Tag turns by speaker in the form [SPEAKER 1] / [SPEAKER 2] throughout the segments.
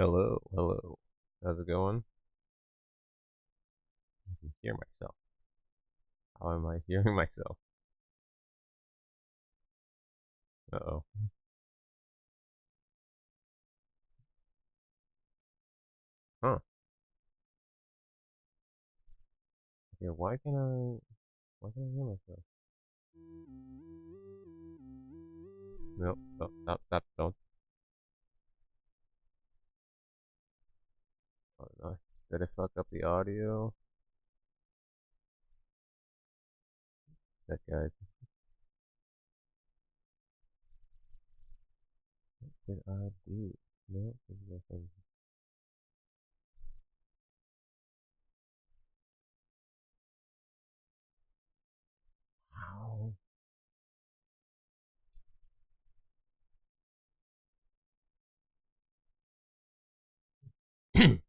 [SPEAKER 1] Hello, hello. How's it going? I can hear myself. How am I hearing myself? Uh-oh. Huh. Okay, why can I hear myself? Nope. Oh, stop, don't. Oh, no. Did I fuck up the audio? That guy. What did I do? No, this is nothing. How?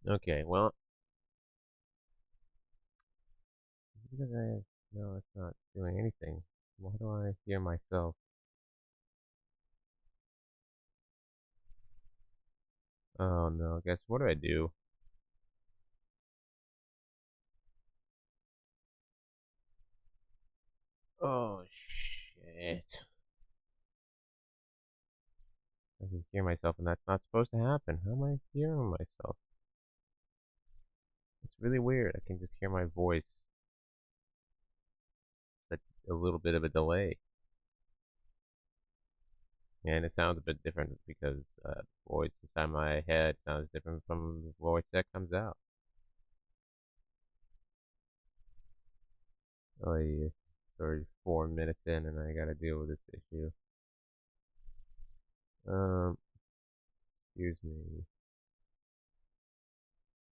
[SPEAKER 1] Okay, well, because no, it's not doing anything. Why do I hear myself? Oh no, guess what do I do? Oh shit. I can hear myself, and that's not supposed to happen. How am I hearing myself? It's really weird. I can just hear my voice. It's a little bit of a delay. And it sounds a bit different because the voice inside my head sounds different from the voice that comes out. Oh, yeah. It's already 4 minutes in, and I gotta deal with this issue. Um, excuse me.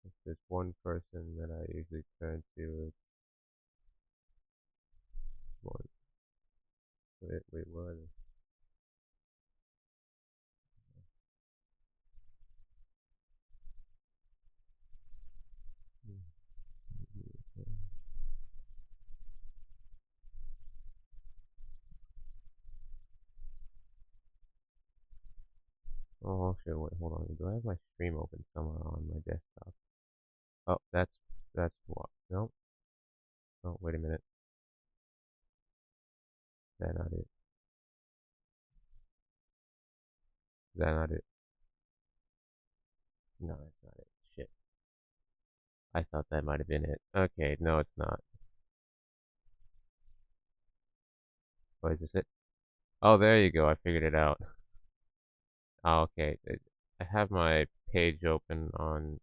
[SPEAKER 1] If there's one person that I usually turn to, it's one. Wait, what? Oh, okay, wait, hold on. Do I have my stream open somewhere on my desktop? Oh, that's what? No, oh, wait a minute. Is that not it? Is that not it? No, that's not it. Shit. I thought that might have been it. Okay, no, it's not. Oh, is this it? Oh, there you go. I figured it out. Oh, okay. I have my page open on,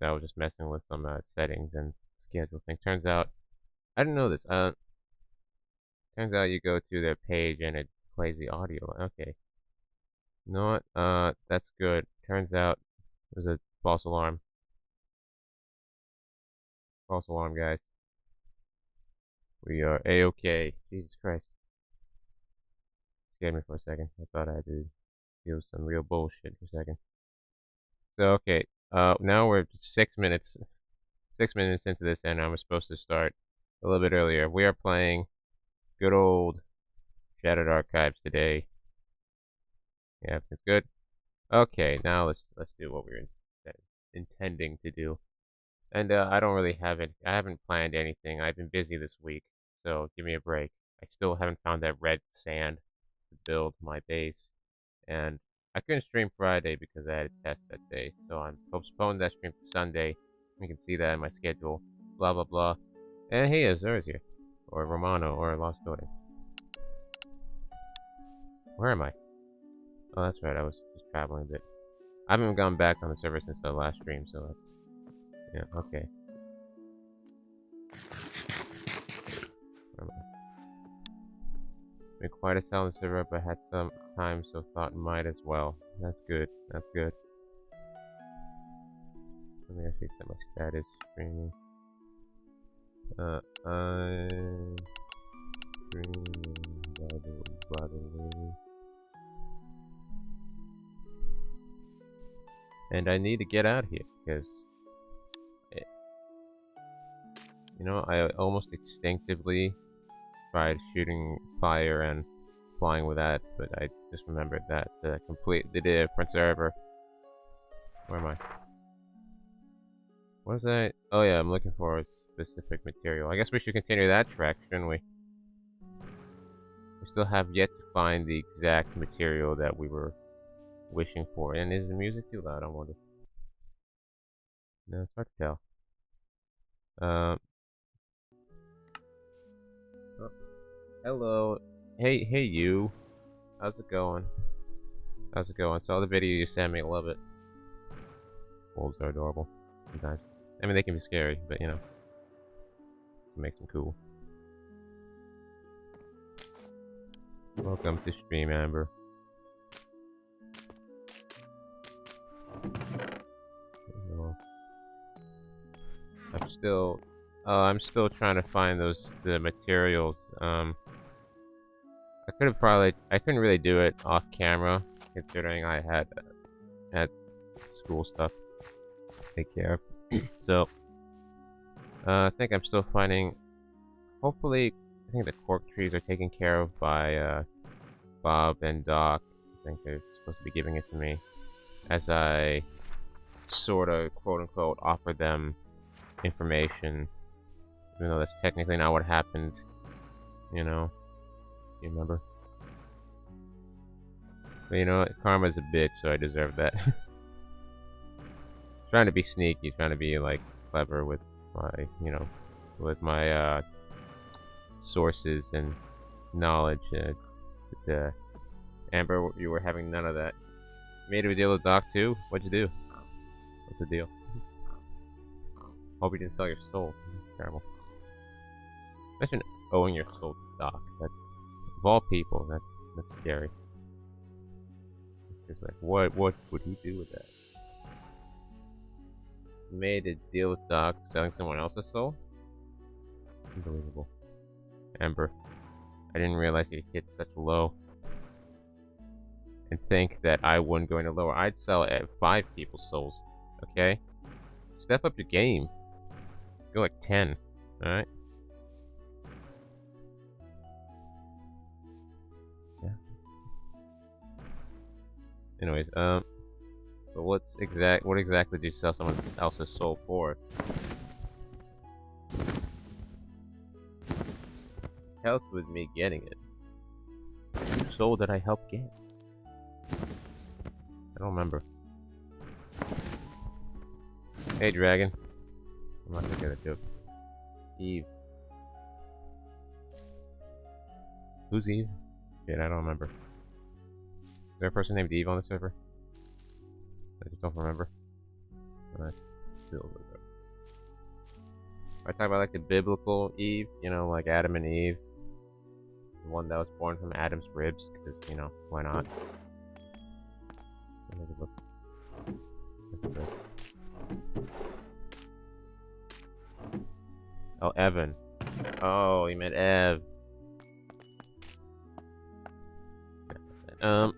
[SPEAKER 1] so I was just messing with some settings and schedule thing. Turns out, I didn't know this. Turns out you go to their page and it plays the audio. Okay. You know what? That's good. Turns out there's a false alarm. False alarm, guys. We are A-okay. Jesus Christ. Scared me for a second. I thought I had to deal with some real bullshit for a second. So, okay. Now we're 6 minutes. 6 minutes into this, and I'm supposed to start a little bit earlier. We are playing good old Shattered Archives today. Yeah, everything's good. Okay, now let's do what we're intending to do. And I don't really have it. I haven't planned anything. I've been busy this week, so give me a break. I still haven't found that red sand to build my base, and I couldn't stream Friday because I had a test that day, so I'm postponing that stream to Sunday. You can see that in my schedule. Blah blah blah. And hey, Azur's here, or Romano, or Lost Building. Where am I? Oh, that's right. I was just traveling a bit. I haven't gone back on the server since the last stream, so that's yeah okay. Been quite a silent server, but had some time, so thought might as well. That's good. That's good. Let me actually set my status streaming. I'm streaming by the way. And I need to get out of here because, you know, I almost instinctively tried shooting fire and flying with that, but I just remembered that's a completely different server. Where am I? What is that? Oh yeah, I'm looking for a specific material. I guess we should continue that track, shouldn't we? We still have yet to find the exact material that we were wishing for. And is the music too loud? I wonder. No, it's hard to tell. Oh, hello. Hey, you. How's it going? How's it going? Saw the video you sent me. I love it. Wolves are adorable. Sometimes. I mean, they can be scary, but you know, it makes them cool. Welcome to stream, Amber. I'm still trying to find the materials. I couldn't really do it off camera, considering I had school stuff to take care of. So, I think I'm still finding. Hopefully, I think the cork trees are taken care of by Bob and Doc. I think they're supposed to be giving it to me as I sort of quote-unquote offer them information, even though that's technically not what happened. You know, you remember? But you know what? Karma's a bitch, so I deserve that. Trying to be sneaky, trying to be like clever with my, with my sources and knowledge. But Amber, you were having none of that. You made a deal with Doc too? What'd you do? What's the deal? Hope you didn't sell your soul. Terrible. Imagine owing your soul to Doc. That's, of all people, that's scary. It's just like, what would he do with that? You made a deal with Doc selling someone else's soul? Unbelievable. Amber, I didn't realize you'd hit such a low. And think that I wouldn't go any lower. I'd sell at 5 people's souls. Okay? Step up your game. Go like 10. Alright? Yeah. Anyways, but what exactly do you sell someone else's soul for? Helped with me getting it. Whose soul did I help get? I don't remember. Hey, dragon. I'm not gonna get a joke. Eve. Who's Eve? Shit, I don't remember. Is there a person named Eve on the server? I just don't remember. That's still really good. I talk about like the biblical Eve, you know, like Adam and Eve. The one that was born from Adam's ribs, because, you know, why not? Oh, Evan. Oh, he meant Ev. I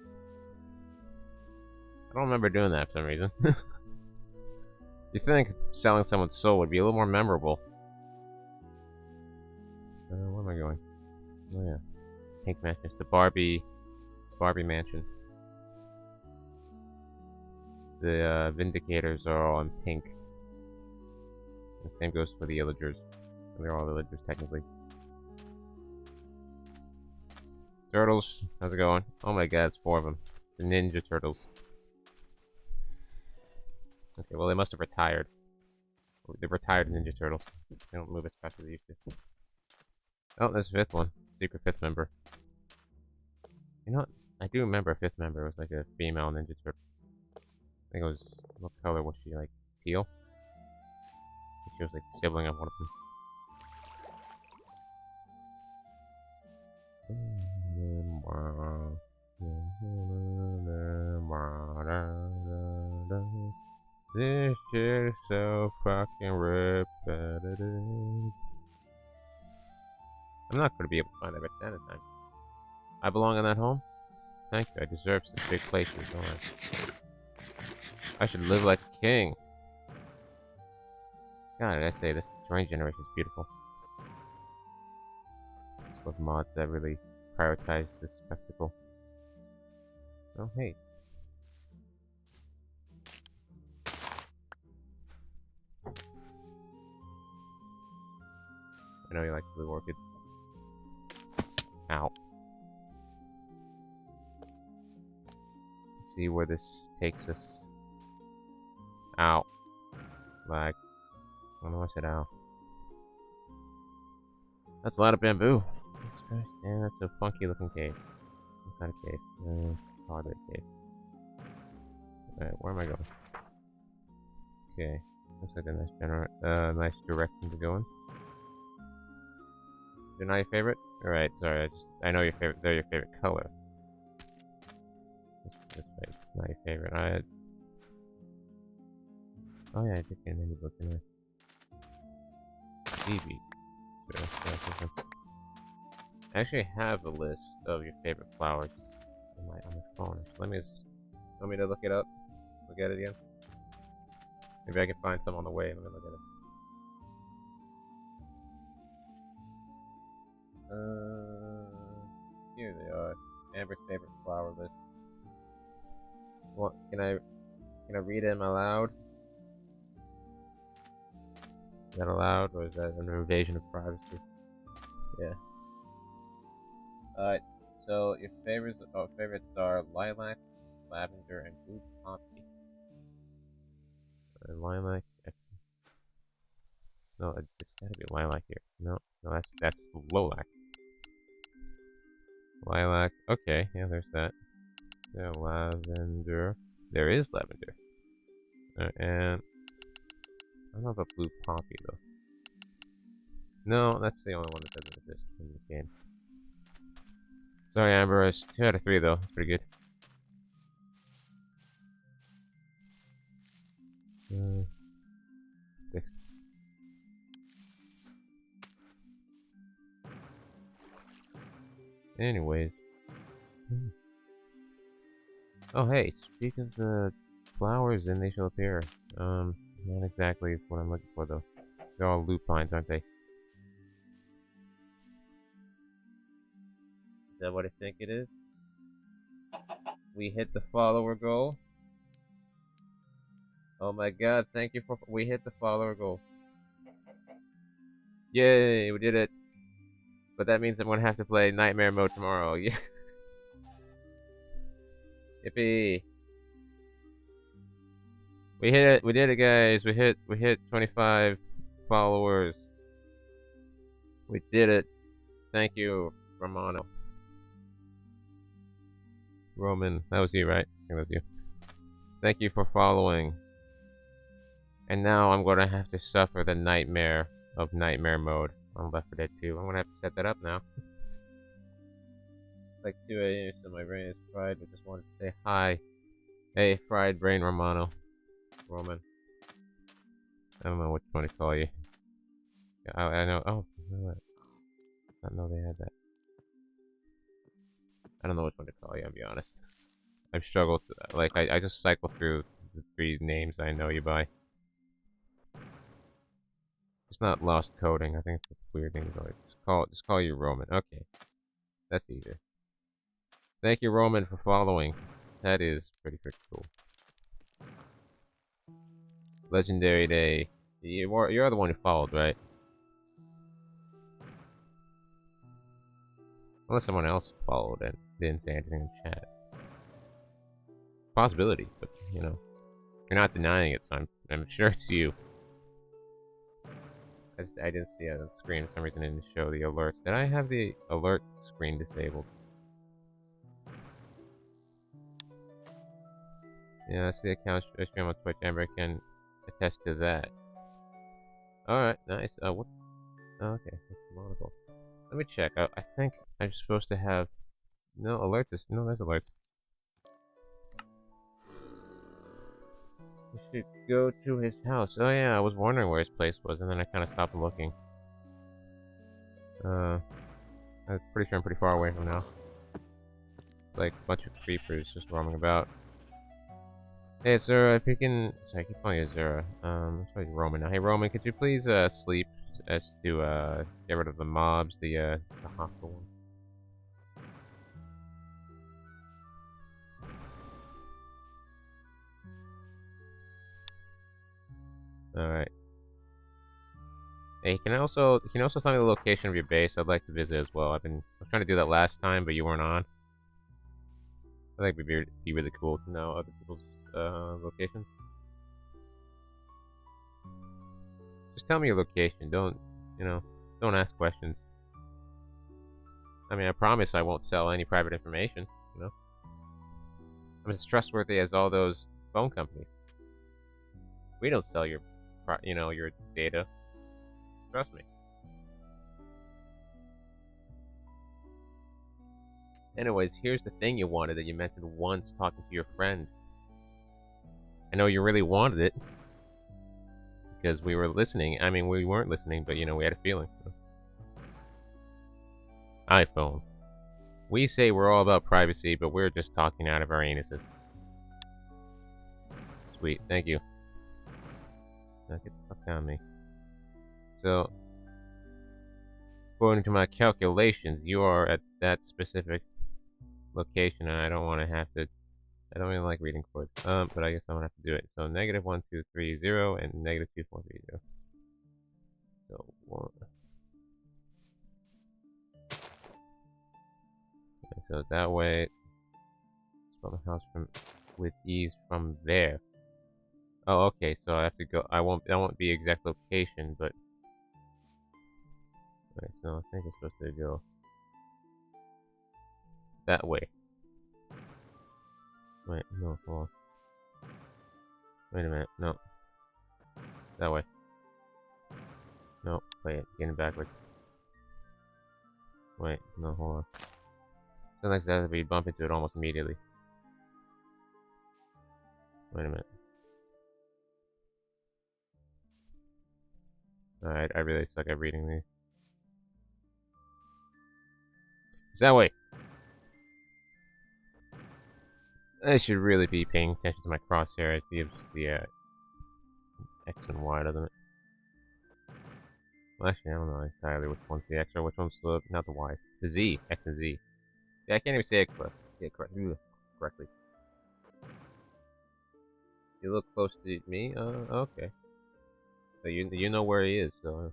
[SPEAKER 1] don't remember doing that for some reason. You think selling someone's soul would be a little more memorable. Where am I going? Oh yeah. Pink Mansion. It's the Barbie Mansion. The Vindicators are all in pink. The same goes for the Illagers. They're all Illagers, technically. Turtles, how's it going? Oh my god, it's 4 of them. The Ninja Turtles. Okay, well they must have retired. They're retired Ninja Turtles. They don't move as fast as they used to. Oh, there's a 5th one. Secret 5th member. You know what? I do remember a 5th member. It was like a female Ninja Turtle. I think it was... What color was she? Like, teal? She was like the sibling of one of them. This shit is so fucking repetitive. I'm not going to be able to find that by the end of time. I belong in that home? Thank you, I deserve such big places, don't I? I should live like a king. God, I say this terrain generation is beautiful. I love mods that really prioritize this spectacle. Oh, hey. I know you like blue orchids. Ow. Let's see where this takes us. Ow. Like, I don't know why I said ow. That's a lot of bamboo. Jesus Christ, damn, that's a funky looking cave. It's not a cave. Probably a cave. Alright, where am I going? Okay. Looks like a nice nice direction to go in. They're not your favorite? Alright, sorry, I know your favorite, they're your favorite color. That's right, it's not your favorite. Oh yeah, I did get an indie book in there. TV. I actually have a list of your favorite flowers on my phone. Let me want me to look it up? Look at it again? Maybe I can find some on the way. Let me look at it. Here they are. Amber's favorite flower list. What can I read them aloud? Is that allowed, or is that an invasion of privacy? Yeah. Alright, so your favorites are lilac, lavender, and blue poppy. Lilac. No, it's gotta be lilac here. No, that's lilac. Lilac. Okay, yeah, there's that. Yeah, lavender. There is lavender. And I don't know about blue poppy though. No, that's the only one that doesn't exist in this game. Sorry, Amber. It's 2 out of 3 though. That's pretty good. 6. Anyways. Oh hey, speak of the flowers, and they shall appear. Not exactly what I'm looking for though. They're all lupines, aren't they? Is that what I think it is? We hit the follower goal. Oh my god, thank you for... We hit the follower goal. Yay, we did it. But that means I'm gonna have to play Nightmare Mode tomorrow. Yeah. Yippee. We hit it. We did it, guys. We hit 25 followers. We did it. Thank you, Romano. Roman. That was you, right? I think that was you. Thank you for following. And now I'm gonna have to suffer the nightmare of Nightmare Mode on Left 4 Dead 2. I'm gonna have to set that up now. It's like 2 a.m. so my brain is fried, but just wanted to say hi. Hey, fried brain Romano. Roman. I don't know which one to call you. I know. Oh, you know what? I didn't know they had that. I don't know which one to call you, I'll be honest. I've struggled to, like, I just cycle through the 3 names I know you by. It's not lost coding. I think it's a weird thing to like, just call you Roman. Okay. That's easier. Thank you, Roman, for following. That is pretty freaking cool. Legendary Day. You're the one who followed, right? Unless someone else followed and didn't say anything in chat. Possibility, but, you know. You're not denying it, so I'm sure it's you. I didn't see it on the screen for some reason. It didn't show the alerts. Did I have the alert screen disabled? Yeah, that's the account stream on Twitch. Amber can attest to that. Alright, nice. What? Oh, okay, that's monocle. Let me check. I think I'm supposed to have... No, alerts. No, there's alerts. We should go to his house. Oh yeah, I was wondering where his place was, and then I kind of stopped looking. I'm pretty sure I'm pretty far away from now. It's like a bunch of creepers just roaming about. Hey, Zara, if you can... Sorry, I keep calling you Zara. I'm sorry, Roman now. Hey, Roman, could you please, sleep as to, get rid of the mobs, the hostile one? Alright. Hey, you can also tell me the location of your base. I'd like to visit as well. I was trying to do that last time, but you weren't on. I think it'd be really cool to know other people's locations. Just tell me your location. Don't don't ask questions. I mean, I promise I won't sell any private information. I'm as trustworthy as all those phone companies. We don't sell your data. Trust me. Anyways, here's the thing you wanted that you mentioned once talking to your friend. I know you really wanted it because we were listening. I mean, we weren't listening, but we had a feeling. iPhone. We say we're all about privacy, but we're just talking out of our anuses. Sweet, thank you. Now get the fuck down me. So, according to my calculations, you are at that specific location, and I don't want to have to. I don't even like reading chords. But I guess I'm gonna have to do it. So -1230 and -2430. So 1. Okay, so that way, spell the house with ease from there. Oh, okay. So I have to go. I won't. That won't be exact location, but. Alright, so I think it's supposed to go that way. Wait, no, hold on. Wait a minute, no. That way. No, wait, getting backwards. Wait, no, hold on. Sometimes that we bump into it almost immediately. Wait a minute. Alright, I really suck at reading these. It's that way! I should really be paying attention to my crosshair. It gives the X and Y, doesn't it? Well, actually, I don't know entirely which one's the X or which one's the, not the Y. The Z. X and Z. Yeah, I can't even say it correctly. You look close to me? Okay. So you know where he is, so...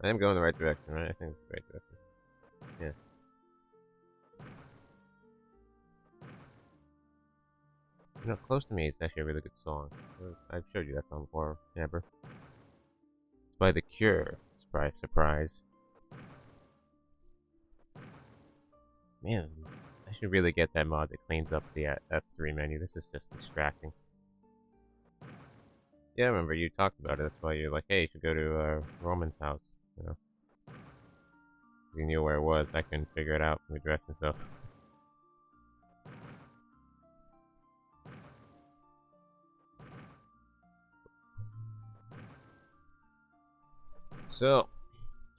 [SPEAKER 1] I am going the right direction, right? I think it's the right direction. Yeah. Close to Me is actually a really good song. I've showed you that song before, Amber. It's by The Cure. Surprise, surprise. Man, I should really get that mod that cleans up the F3 menu. This is just distracting. Yeah, I remember you talked about it. That's why you're like, hey, you should go to Roman's house. You knew where it was. I couldn't figure it out from the directions, though. So,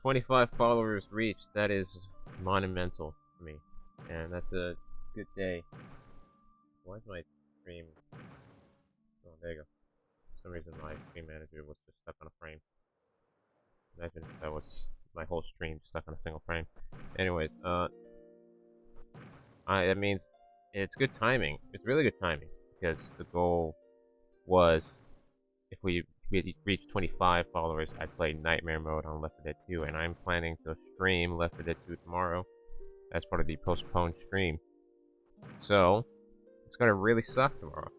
[SPEAKER 1] 25 followers reached. That is monumental for me. And that's a good day. Why is my stream... Oh, there you go. For some reason my stream manager was just stuck on a frame. Imagine if that was my whole stream stuck on a single frame. Anyways, that means it's good timing. It's really good timing. Because the goal was, if we reach 25 followers, I'd play Nightmare Mode on Left 4 Dead 2, and I'm planning to stream Left 4 Dead 2 tomorrow as part of the postponed stream. So, it's gonna really suck tomorrow.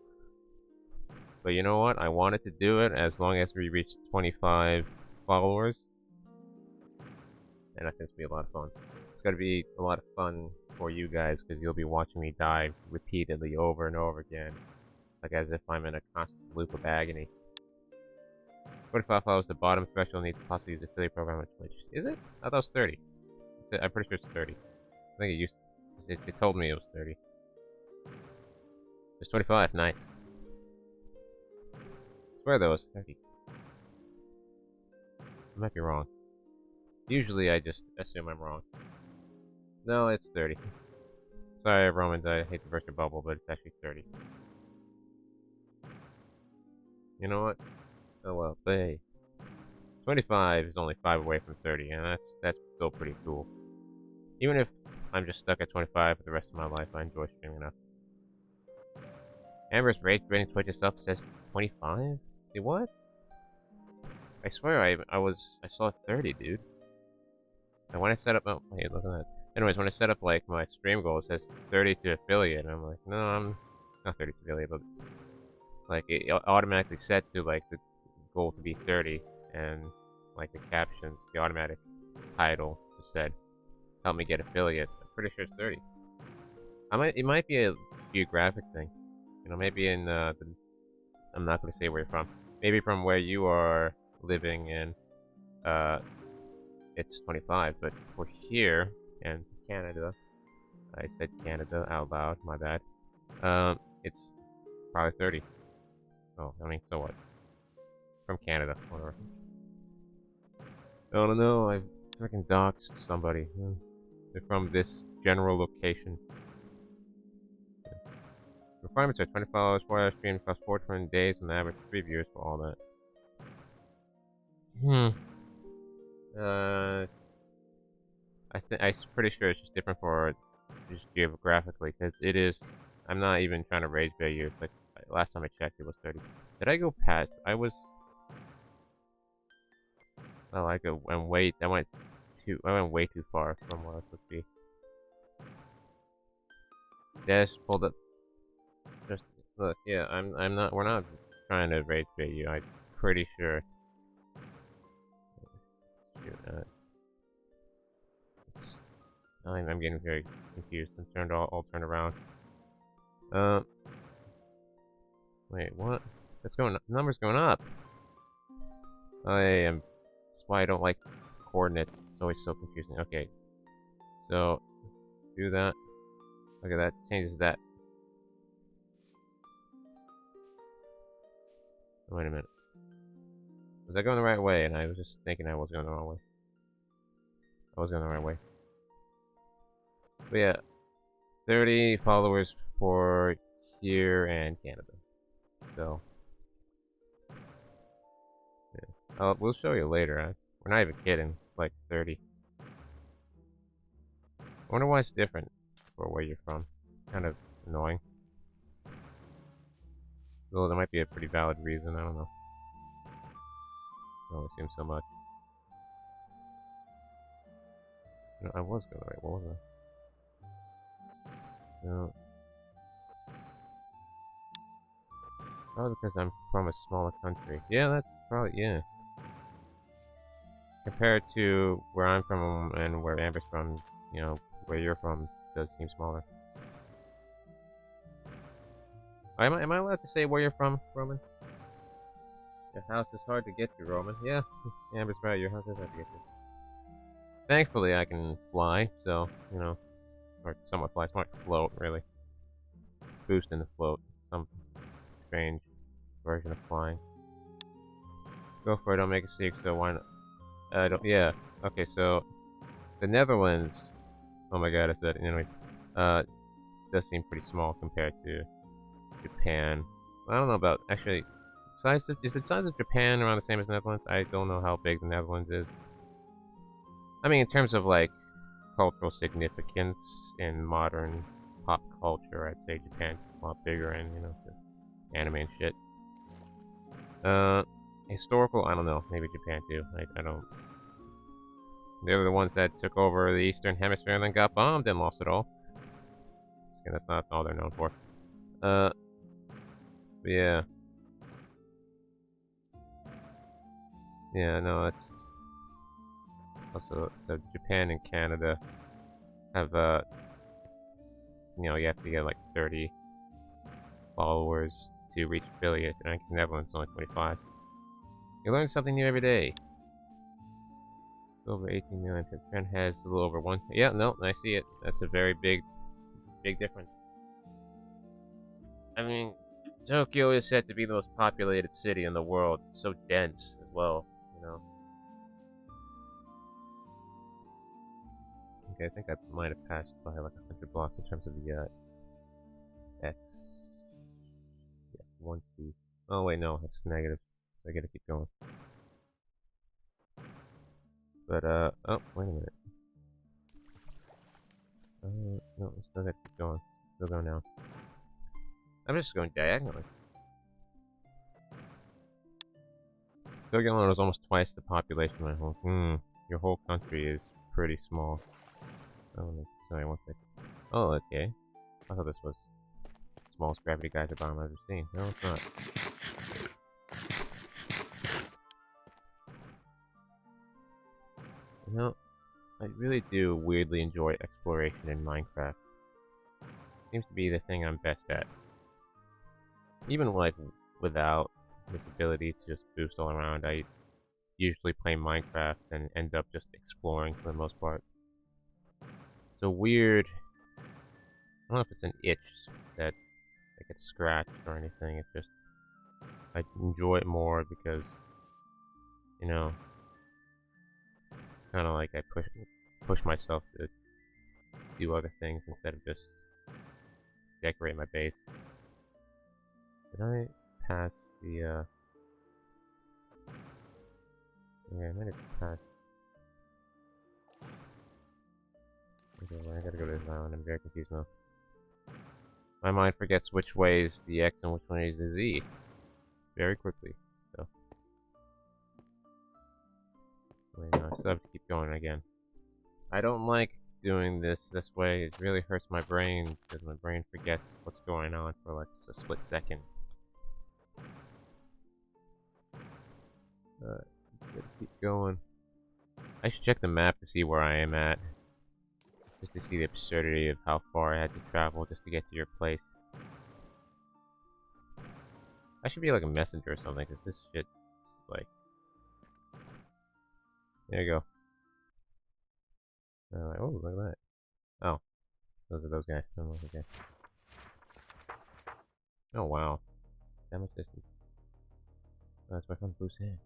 [SPEAKER 1] But you know what? I wanted to do it as long as we reach 25 followers. And I think it's gonna be a lot of fun. It's gonna be a lot of fun for you guys, because you'll be watching me die repeatedly over and over again. Like as if I'm in a constant loop of agony. 25 followers, the bottom threshold needs to possibly use the affiliate program on Twitch. Is it? I thought it was 30. I'm pretty sure it's 30. I think it told me it was 30. It's 25, nice. I swear though it's 30. I might be wrong. Usually I just assume I'm wrong. No, it's 30. Sorry, Romans, I hate to burst your bubble, but it's actually 30. You know what? Oh well, but hey. 25 is only 5 away from 30, and that's still pretty cool. Even if I'm just stuck at 25 for the rest of my life, I enjoy streaming enough. Amber's rating Twitch itself says 25? See what? I swear I saw 30, dude. And when I set up, oh, hey, look at that. Anyways, when I set up like my stream goal, it says 30 to affiliate, and I'm like, no, I'm not 30 to affiliate, but like it automatically set to like the goal to be 30, and like the captions, the automatic title just said, help me get affiliate. I'm pretty sure it's 30. It might be a geographic thing. You know, maybe in I'm not going to say where you're from. Maybe from where you are living in, it's 25. But for here and Canada, I said Canada out loud. My bad. It's probably 30. Oh, I mean, so what? From Canada, whatever. Oh no, I've freaking doxed somebody. They're from this general location. Requirements are 20 followers, 4 hours stream, cost 420 days, on average 3 viewers for all that. I'm pretty sure it's just different for just geographically, because it is. I'm not even trying to rage bait you. It's like last time I checked, it was 30. Did I go past? I was. Oh, I go and wait. I went way too far from where I was supposed to be. Yeah, just pulled up. Just look, yeah. I'm not. We're not trying to rage bait you. I'm pretty sure. I'm getting very confused and all turned around. Wait, what? That's going. Numbers going up. That's why I don't like coordinates. It's always so confusing. Okay, so do that. Look at that. Changes that. Wait a minute. Was I going the right way? And I was just thinking I was going the wrong way. I was going the right way. But yeah, 30 followers for here and Canada. So, yeah. We'll show you later. Huh? We're not even kidding. It's like 30. I wonder why it's different for where you're from. It's kind of annoying. Though there might be a pretty valid reason. I don't know. It only seems so much. No, I was going the right. What was I? No. Probably because I'm from a smaller country. Yeah, that's probably, yeah. Compared to where I'm from and where Amber's from, you know, where you're from does seem smaller. Am I allowed to say where you're from, Roman? Your house is hard to get to, Roman. Yeah, Amber's right, your house is hard to get to. Thankfully, I can fly, so, you know, or somewhat fly, somewhat float, really. Boost in the float. Some strange version of flying. Go for it, don't make a secret, so why not? Yeah, okay, so, the Netherlands, oh my god, I said it, anyway, does seem pretty small compared to Japan. I don't know about, actually, is the size of Japan around the same as Netherlands? I don't know how big the Netherlands is. I mean, in terms of, like, cultural significance in modern pop culture, I'd say Japan's a lot bigger and, you know, anime and shit. Historical, I don't know. Maybe Japan too. I don't. They were the ones that took over the Eastern Hemisphere and then got bombed and lost it all. And that's not all they're known for. Yeah. Yeah, no, it's also, so Japan and Canada have, you know, you have to get like 30 followers to reach affiliate, and I guess Netherlands is only 25. You learn something new every day. Over 18 million. Japan has a little over 1. Yeah, no, I see it. That's a very big difference. I mean, Tokyo is said to be the most populated city in the world. It's so dense as well, you know. Okay, I think I might have passed by like 100 blocks in terms of the X. Yeah, 1, 2. Oh wait, no, that's negative. So I gotta keep going. But oh, wait a minute. No, I still gotta keep going. Still going now. I'm just going diagonally. Togolon is almost twice the population of my home. Your whole country is pretty small. Oh, sorry, one second. Oh, okay. I thought this was the smallest gravity geyser bomb I've ever seen. No, it's not. You know, I really do weirdly enjoy exploration in Minecraft. Seems to be the thing I'm best at. Even like without this ability to just boost all around, I usually play Minecraft and end up just exploring for the most part. It's a weird... I don't know if it's an itch that gets scratched or anything. It's just... I enjoy it more because, you know, it's kind of like I push myself to do other things instead of just decorate my base. Did I pass the, okay, I might have passed... Okay, well, I gotta go to this island. I'm very confused now. My mind forgets which way is the X and which one is the Z very quickly, so... Wait, no, I still have to keep going again. I don't like doing this way. It really hurts my brain, because my brain forgets what's going on for like just a split second. Let's keep going. I should check the map to see where I am at. Just to see the absurdity of how far I had to travel just to get to your place. I should be like a messenger or something, because this shit is like... There you go. Oh, look at that. Oh. Those are those guys. Oh, okay. Oh, wow. That much distance. Oh, that's my friend Bruce Hand.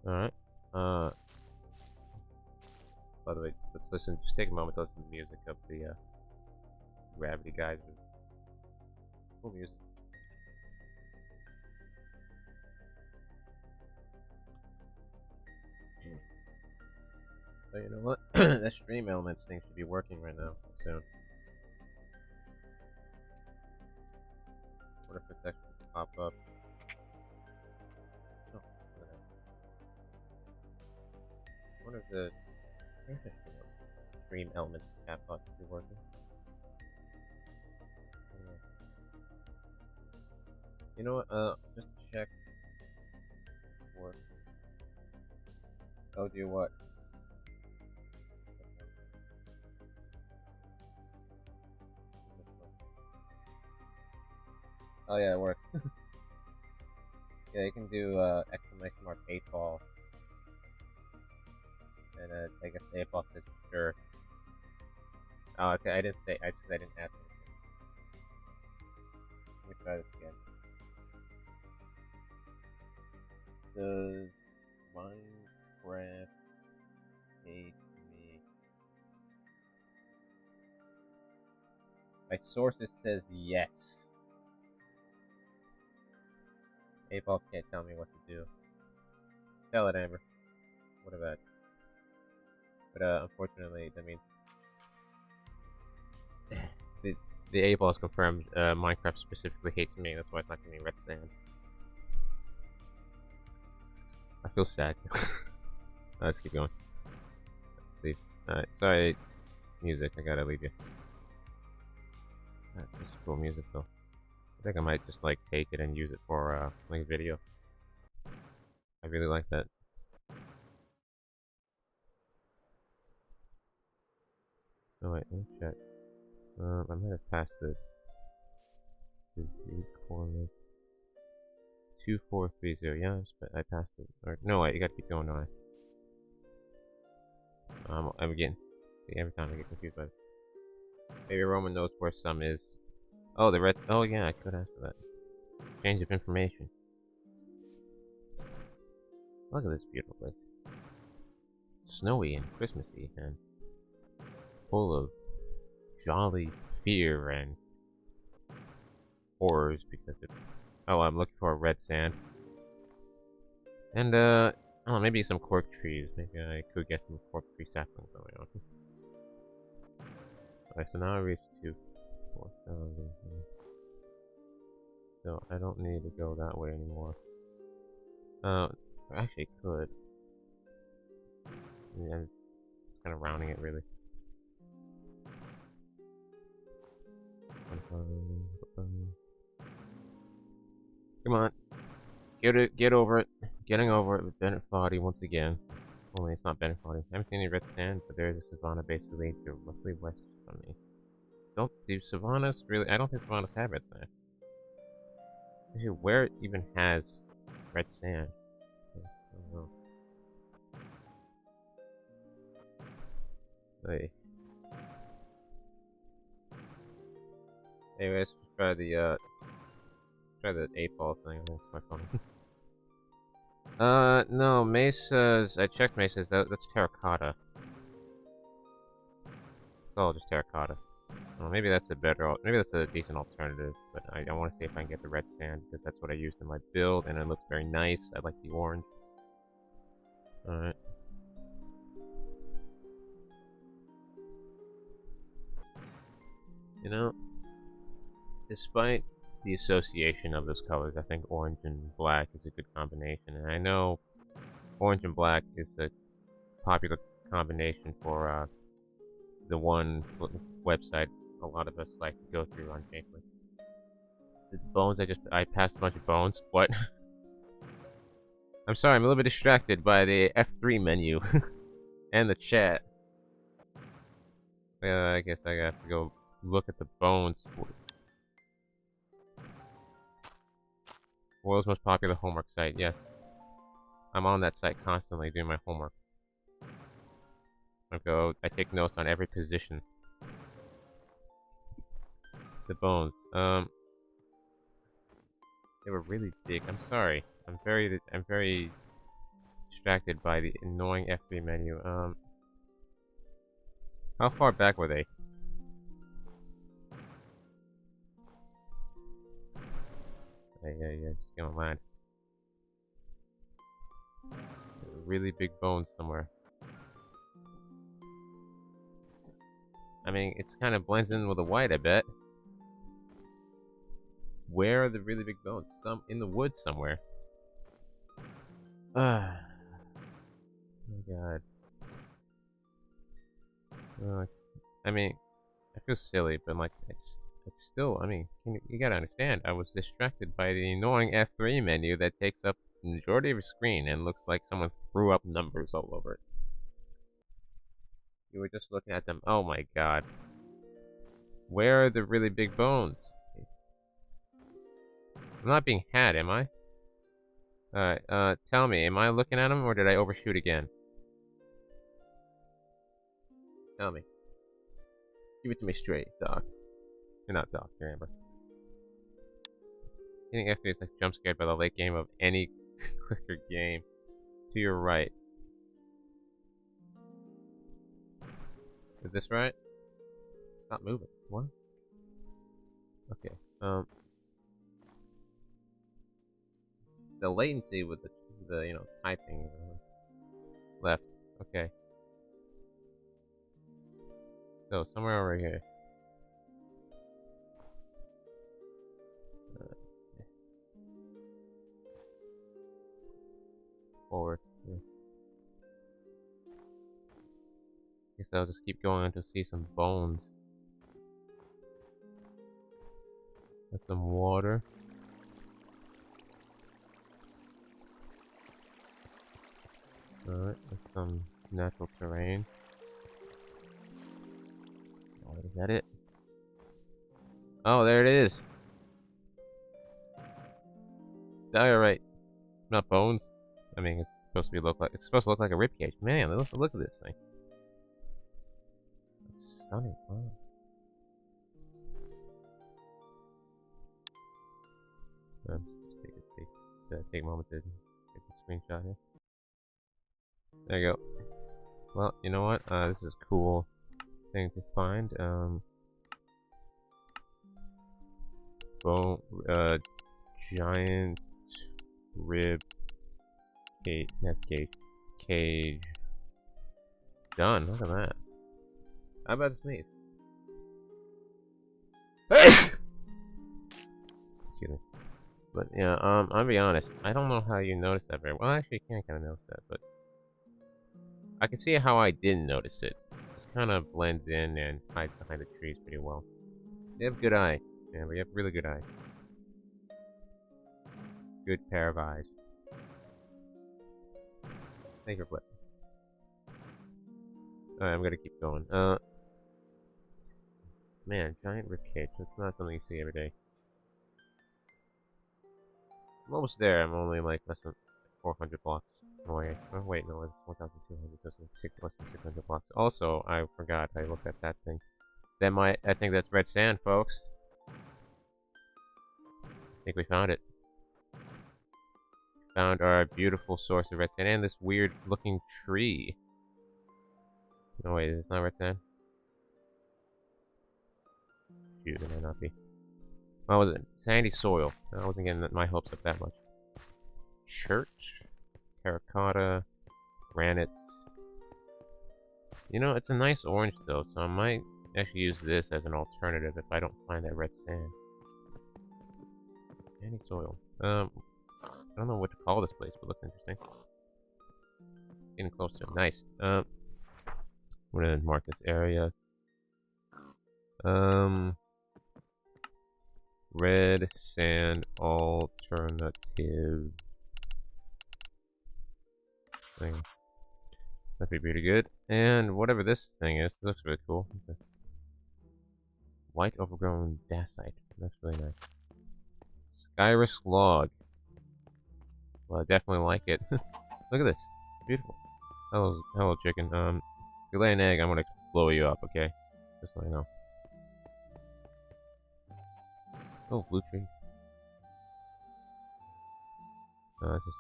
[SPEAKER 1] Alright. By the way, let's listen. Just take a moment to listen to the music of the, Gravity Geyser. Cool music. So, you know what? That stream elements thing should be working right now, soon. What if this actually pop up? Oh, look at that. What if the stream elements tab button should be working? You know what? Just check. Work. Oh, do what? Oh yeah, it works. Yeah, you can do exclamation mark 8 ball. And I guess 8 ball says sure. Oh, okay, I didn't say, I didn't ask anything. Let me try this again. Does Minecraft hate me? My sources says yes. 8 ball can't tell me what to do. Tell it, Amber. What about it? But unfortunately, I mean, the 8 ball is confirmed. Minecraft specifically hates me. That's why it's not giving me red sand. I feel sad. Let's keep going. Let's leave. Alright, sorry, music. I gotta leave you. That's just cool music, though. I think I might just like take it and use it for like a video. I really like that. Oh wait, let me check. I might have passed the Z coordinates. 2430. Yeah, I passed it. Or no, wait, you gotta keep going, don't I? I'm getting. Every time I get confused by it. Maybe Roman knows where some is. Oh, the red. Oh yeah, I could ask for that. Change of information. Look at this beautiful place. Snowy and Christmassy and full of jolly fear and horrors because of... Oh, I'm looking for a red sand. And, I don't know, maybe some cork trees. Maybe I could get some cork tree saplings on my own. Alright, so now I reached 4,000. So, I don't need to go that way anymore. Actually could. Yeah, I'm kind of rounding it really. Come on. Get over it. Getting over it with Bennett Foddy once again. Only it's not Bennett Foddy. I haven't seen any red sand, but there's a savanna basically directly west from me. Don't do savannas really? I don't think savannas have red sand. Actually, where it even has red sand? I don't know. Hey. Anyways, try the 8-ball thing. I think it's quite funny. No, Mesa's. I checked Mesa's. That's terracotta. It's all just terracotta. Well, maybe that's a maybe that's a decent alternative. But I want to see if I can get the red sand because that's what I used in my build, and it looks very nice. I like the orange. All right. You know, despite the association of those colors, I think orange and black is a good combination. And I know orange and black is a popular combination for the one website a lot of us like to go through on gameplay. The bones, I passed a bunch of bones. What? I'm sorry, I'm a little bit distracted by the F3 menu and the chat. I guess I have to go look at the bones. World's most popular homework site, yes. I'm on that site constantly doing my homework. I take notes on every position. The bones, they were really big. I'm sorry. I'm very distracted by the annoying F3 menu. How far back were they? Yeah, just get on land. Really big bones somewhere. I mean, it's kind of blends in with the white, I bet. Where are the really big bones? Some in the woods somewhere. Ah. Oh my god. I mean, I feel silly, but like, it's still, I mean, you gotta understand, I was distracted by the annoying F3 menu that takes up the majority of your screen and looks like someone threw up numbers all over it. You were just looking at them. Oh my god. Where are the really big bones? I'm not being had, am I? Alright, tell me, am I looking at them or did I overshoot again? Tell me. Give it to me straight, Doc. You're not Doc, you're Amber. Hitting F3 is like jump scared by the late game of any clicker game. To your right. Is this right? It's not moving. What? Okay. The latency with the you know, typing left. Okay. So somewhere over here. Forward. Yeah. Guess I'll just keep going until see some bones. That's some water. Alright, that's some natural terrain. Oh, is that it? Oh, there it is. Diorite. Not bones. I mean, it's supposed to look like a ribcage. Man, look at this thing. It's stunning. Wow. Just take a moment to take a screenshot here. There you go. Well, you know what? This is a cool thing to find. Giant rib cage. That's cage. Cage. Done. Look at that. How about a sneeze? Excuse me. But yeah, I'll be honest. I don't know how you noticed that very well. Actually, you can kind of notice that, but I can see how I didn't notice it. Just kind of blends in and hides behind the trees pretty well. They have good eye. Yeah, we have really good eye. Good pair of eyes. Thank you for flipping. Alright, I'm gonna keep going. Man, giant ribcage. That's not something you see every day. I'm almost there. I'm only like less than 400 blocks away. Oh, wait, no, it's 1,200. That's like less than 600 blocks. Also, I forgot. I looked at that thing. I think that's red sand, folks. I think we found it. Found our beautiful source of red sand and this weird looking tree. No, wait, it's not red sand? Shoot, it might not be. What was it? Sandy soil. I wasn't getting my hopes up that much. Church, terracotta, granite. You know, it's a nice orange though, so I might actually use this as an alternative if I don't find that red sand. Sandy soil. I don't know what to call this place, but it looks interesting. Getting closer. Nice. I'm gonna mark this area. Red sand alternative thing. That'd be pretty good. And whatever this thing is, this looks really cool. White overgrown dacite. That's really nice. Skyrus log. Well, I definitely like it. Look at this. Beautiful. Hello, chicken. If you lay an egg, I'm gonna blow you up, okay? Just so you know. Oh, blue tree. It's just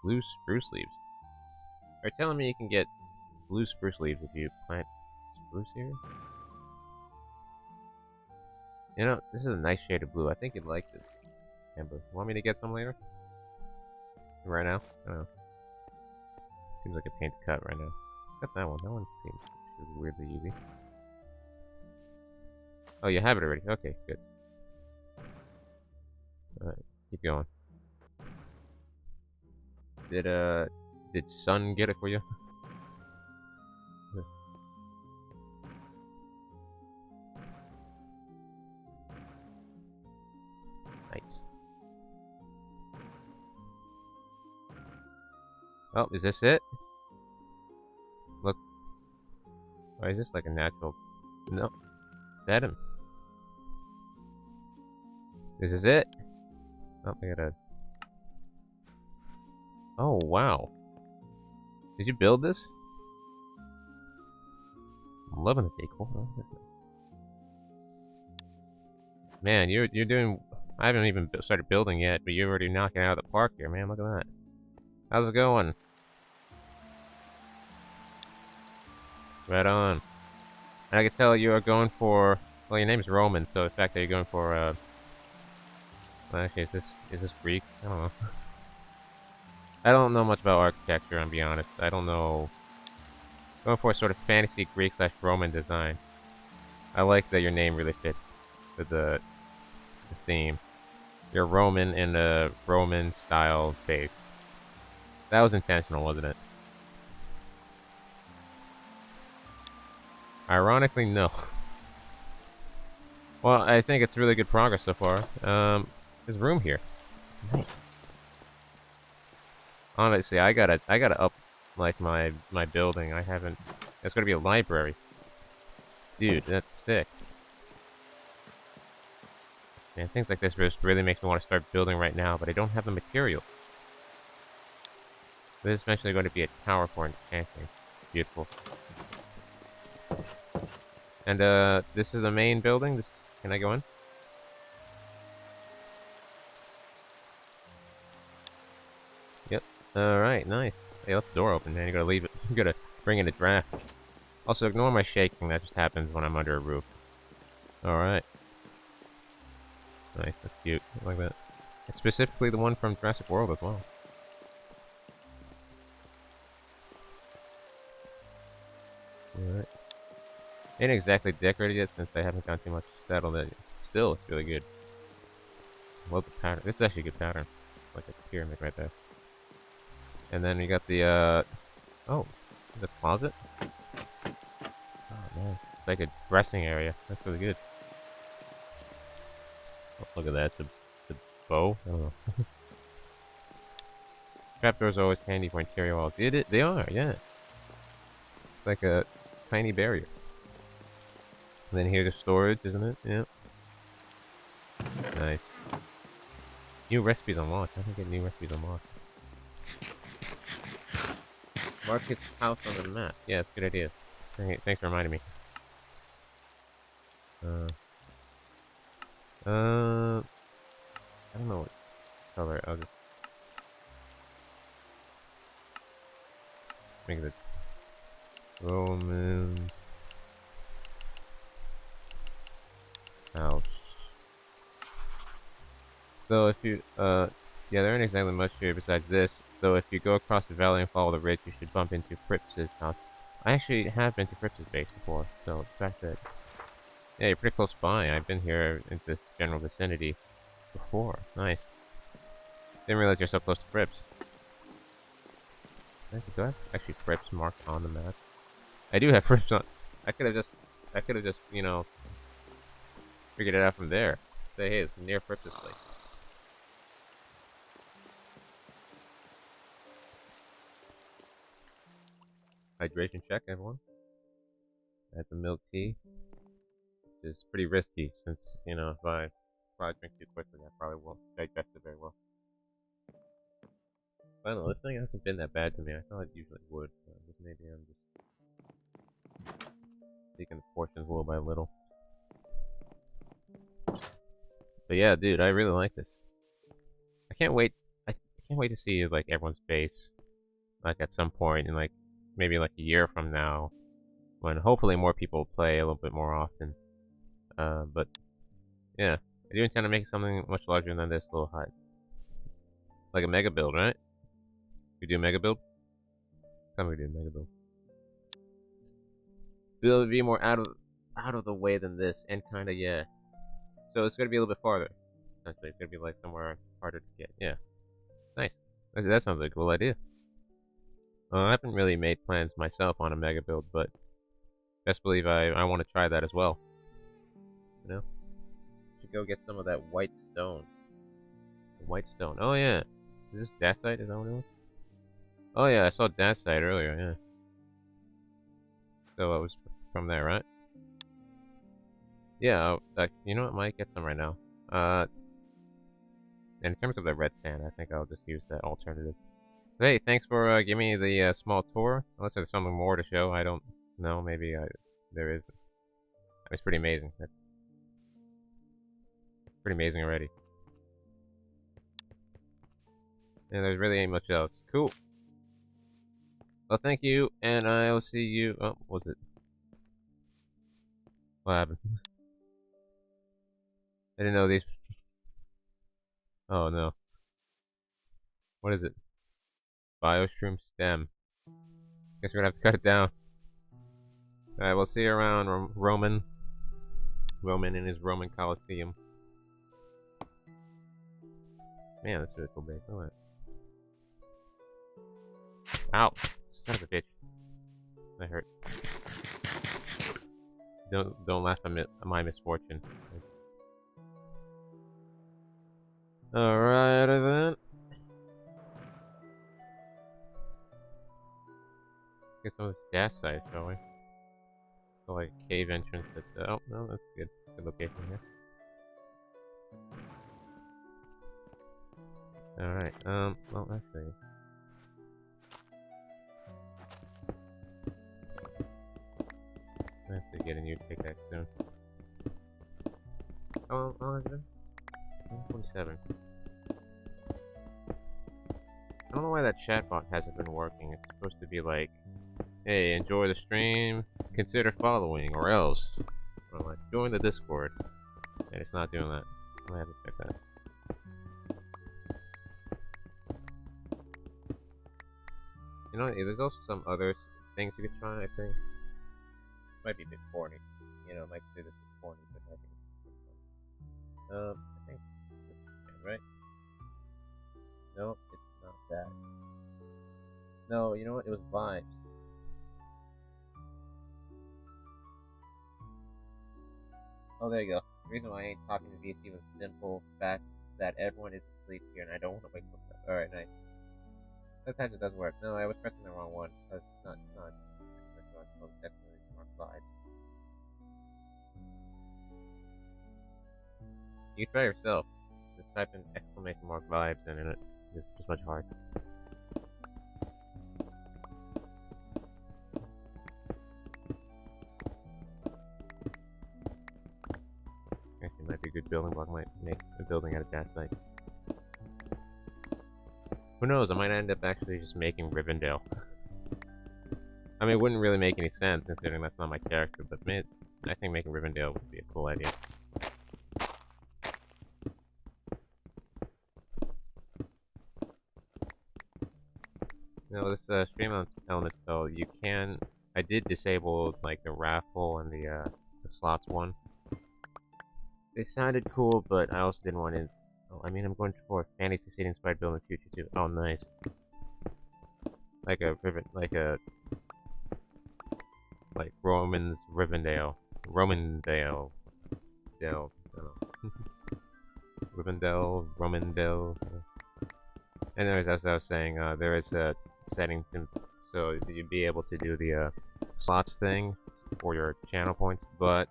[SPEAKER 1] blue spruce leaves. Are you telling me you can get blue spruce leaves if you plant spruce here? You know, this is a nice shade of blue. I think you'd like this, Amber. Want me to get some later? Right now? I don't know. Seems like a paint cut right now. Except that one. That one seems weirdly easy. Oh, you have it already. Okay, good. Alright, keep going. Did Sun get it for you? Nice. Oh, is this it? Look. Or is this like a natural? No. Is that him? This is it? Oh, I gotta... Oh, wow. Did you build this? I'm loving the decor. Oh, that's nice. Man, you're doing... I haven't even started building yet, but you're already knocking it out of the park here, man. Look at that. How's it going? Right on. And I can tell you are going for... Well, your name's Roman, so the fact that you're going for, well, actually, is this Greek? I don't know. I don't know much about architecture, I'll be honest. I don't know... Going for a sort of fantasy Greek/Roman design. I like that your name really fits with the theme. You're Roman in a Roman-style base. That was intentional, wasn't it? Ironically, no. Well, I think it's really good progress so far. There's room here. Nice. Honestly, I gotta up like my building. I haven't. There's gonna be a library. Dude, that's sick. Man, things like this just really makes me want to start building right now, but I don't have the material. This is eventually going to be a tower for enchanting. Beautiful. And this is the main building. Can I go in? Yep. Alright, nice. Hey, left the door open, man. You gotta leave it. You gotta bring in a draft. Also, ignore my shaking. That just happens when I'm under a roof. Alright. Nice, that's cute. I like that. It's specifically the one from Jurassic World as well. Alright. Ain't exactly decorated yet since I haven't got too much settled yet. Still, it's really good. love the pattern. This is actually a good pattern. Like a pyramid right there. And then we got the, oh, the closet? Oh, man. It's like a dressing area. That's really good. Oh, look at that. It's a bow? I don't know. Trapdoors are always handy for interior walls. They are, yeah. It's like a tiny barrier. And then here's the storage, isn't it? Yeah. Nice. New recipes unlocked. I can get new recipes unlocked. Mark his house on the map. Yeah, it's a good idea. Thanks for reminding me. I don't know what color. I'll just make it Roman house. So if you, yeah, there aren't exactly much here besides this. So if you go across the valley and follow the ridge, you should bump into Fripps's house. I actually have been to Fripps's base before, so the fact that, yeah, you're pretty close by. I've been here in this general vicinity before. Nice. Didn't realize you're so close to Fripps. Do I have actually Fripps marked on the map? I do have Fripps on. I could have just, you know, figured it out from there. Say, hey, it's near Fripps's place. Hydration check, everyone. That's a milk tea. It's pretty risky since, you know, if I drink too quickly, I probably won't digest it very well. I don't know, this thing hasn't been that bad to me. I thought it usually would. Just maybe I'm just taking the portions little by little. But yeah, dude, I really like this. I can't wait. I can't wait to see like everyone's base, like at some point in like maybe like a year from now, when hopefully more people play a little bit more often. But yeah, I do intend to make something much larger than this little hut, like a mega build, right? We do a mega build. Come we do a mega build. It'll be more out of the way than this, and kind of yeah. So it's gonna be a little bit farther. Essentially, it's gonna be like somewhere harder to get. Yeah, nice. That sounds like a cool idea. I haven't really made plans myself on a mega build, but best believe I want to try that as well. You know, should go get some of that white stone. The white stone. Oh yeah, is this dacite? Is that what it was? Oh yeah, I saw dacite earlier. Yeah. So it was from there, right? Yeah. You know what? I might get some right now. In terms of the red sand, I think I'll just use that alternative. Hey, thanks for giving me the small tour. Unless there's something more to show, I don't know. Maybe there is. It's pretty amazing. That's pretty amazing already. And there's really ain't much else. Cool. Well, thank you, and I'll see you. Oh, what was it? What happened? I didn't know these. Oh no. What is it? Bioshroom stem. Guess we're gonna have to cut it down. Alright, we'll see you around, Roman. Roman in his Roman Coliseum. Man, that's a really cool base. Look at that. Ow! Son of a bitch. That hurt. Don't laugh at my misfortune. Alright then. Let's get some of this gas side, shall we? So like a cave entrance that's oh no, that's good. Good location here. Alright, well actually. I have to get a new pickaxe soon. Oh, is it? 147. I don't know why that chatbot hasn't been working. It's supposed to be like, hey, enjoy the stream, consider following, or else. Or like, join the Discord. And it's not doing that. I have to check that. You know, there's also some other things you could try, I think. Might be a bit corny. You know, might do this corny, but I think it's I think right? No, it's not that. No, you know what? It was vibes. Oh, there you go. The reason why I ain't talking to VC was the simple fact that everyone is asleep here and I don't want to wake them up. Alright, nice. Sometimes it does work. No, I was pressing the wrong one. It's not. It's definitely mark vibes. You try yourself. Just type in exclamation mark vibes and it is just much harder. Actually, might be a good building block. Might make a building out of that site. Who knows? I might end up actually just making Rivendell. I mean, it wouldn't really make any sense considering that's not my character, but man, I think making Rivendell would be a cool idea. Now, this stream elements though, you can. I did disable like the raffle and the slots one. They sounded cool, but I also didn't want to. Oh, I mean, I'm going for a fantasy city inspired build in the future too. Oh, nice. Like Roman's Rivendell. Romandale. Dell. I don't know. Romandale. Anyways, as I was saying, there is a setting so you'd be able to do the slots thing for your channel points, but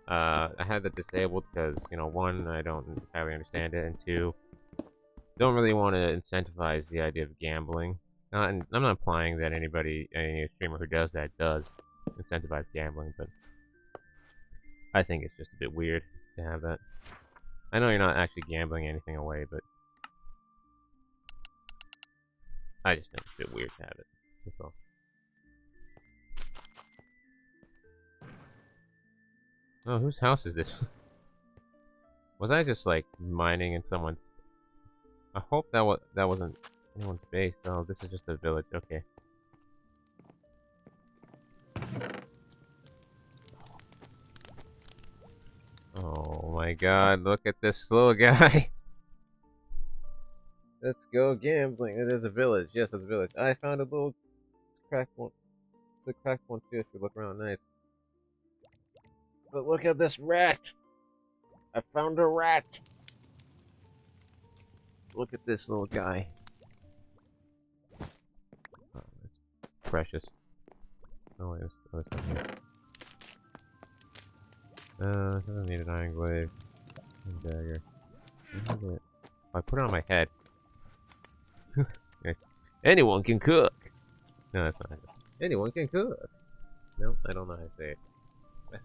[SPEAKER 1] I had that disabled because, you know, one, I don't entirely understand it, and two, don't really want to incentivize the idea of gambling. I'm not implying that any streamer who does that does incentivize gambling, but I think it's just a bit weird to have that. I know you're not actually gambling anything away, but I just think it's a bit weird to have it. That's all. Oh, whose house is this? Was I just like mining in someone's? I hope that wasn't anyone's base. Oh, this is just a village. Okay. Oh my God! Look at this little guy. Let's go gambling. There's a village. Yes, there's a village. I found a little cracked one. It's a cracked one too. If you look around, nice. But look at this rat. I found a rat. Look at this little guy. Oh, that's precious. Oh, there's other stuff here. Doesn't need an iron glaive. And dagger. I put it on my head. Nice. Anyone can cook! No, that's not it. Anyone can cook! No, I don't know how to say it.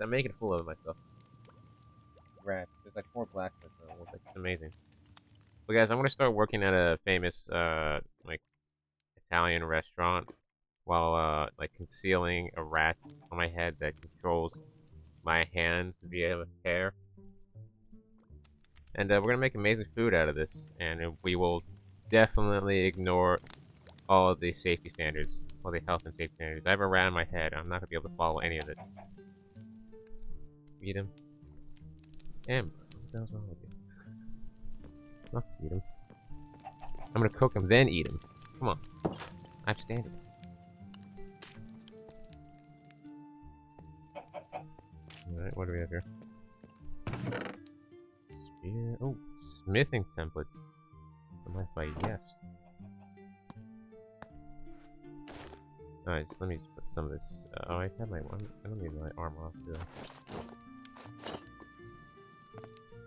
[SPEAKER 1] I'm making a fool of myself. Rats. There's like 4 blacksmiths now. It's amazing. But guys, I'm gonna start working at a famous, like, Italian restaurant while, like, concealing a rat on my head that controls my hands via hair. And we're gonna make amazing food out of this, and we will definitely ignore all of the safety standards, all the health and safety standards. I have a rat on my head. I'm not gonna be able to follow any of it. Feed him. Amber, what the hell's wrong with you? Not feed him. I'm gonna cook him, then eat him. Come on. I have standards. Alright, what do we have here? Spear. Oh, smithing templates. I might buy yes. Alright, let me just put some of this. Oh, I have my one. I don't need my armor off, do I?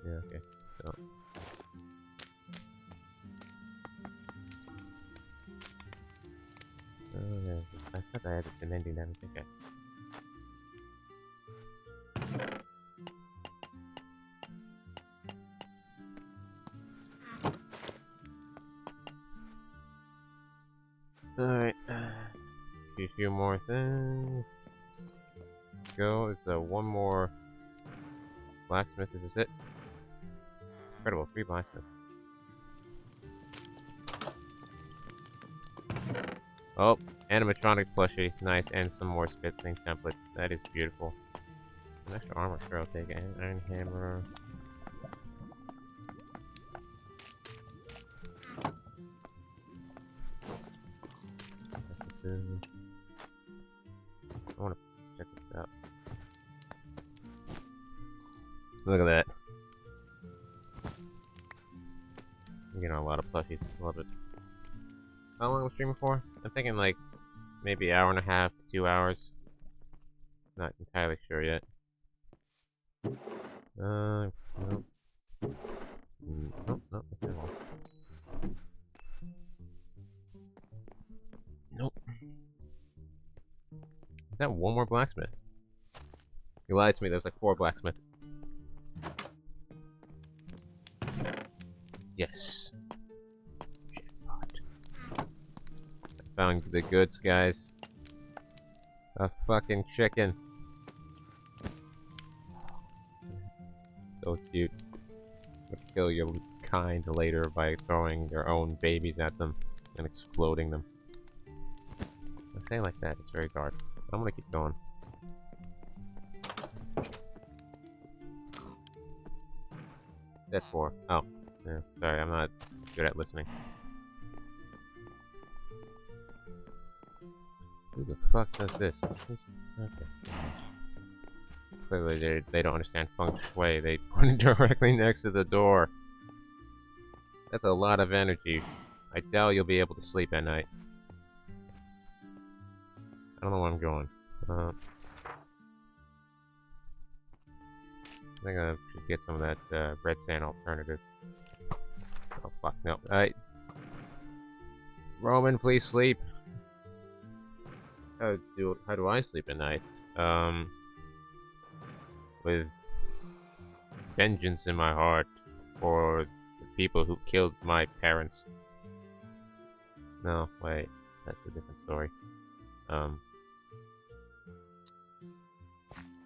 [SPEAKER 1] Yeah, okay. So. Oh, yeah. I thought I had the mending damage. Okay. Alright. A few more things. Go. It's one more blacksmith. Is this it? Incredible. 3 blacksmiths. Oh, animatronic plushie. Nice. And some more smithing templates. That is beautiful. Some extra armor. Sure, I'll take it. Iron hammer. I want to check this out. Look at that. I'm getting a lot of plushies. Love it. How long am I streaming for? I'm thinking like maybe an hour and a half, 2 hours. Not entirely sure yet. Nope. Nope, nope, that's it all. Nope. Is that one more blacksmith? You lied to me, there's like 4 blacksmiths. Yes. Jackpot. I found the goods, guys. A fucking chicken. So cute. Would kill your kind later by throwing their own babies at them and exploding them. I say it like that, it's very dark. I'm gonna keep going. That's 4. Oh. Yeah, sorry, I'm not good at listening. Who the fuck does this? Okay. Clearly they don't understand feng shui. They put it directly next to the door. That's a lot of energy. I doubt you'll be able to sleep at night. I don't know where I'm going. I think I should get some of that red sand alternative. Oh fuck, no. Roman, please sleep. How do I sleep at night? With vengeance in my heart for the people who killed my parents. No, wait, that's a different story.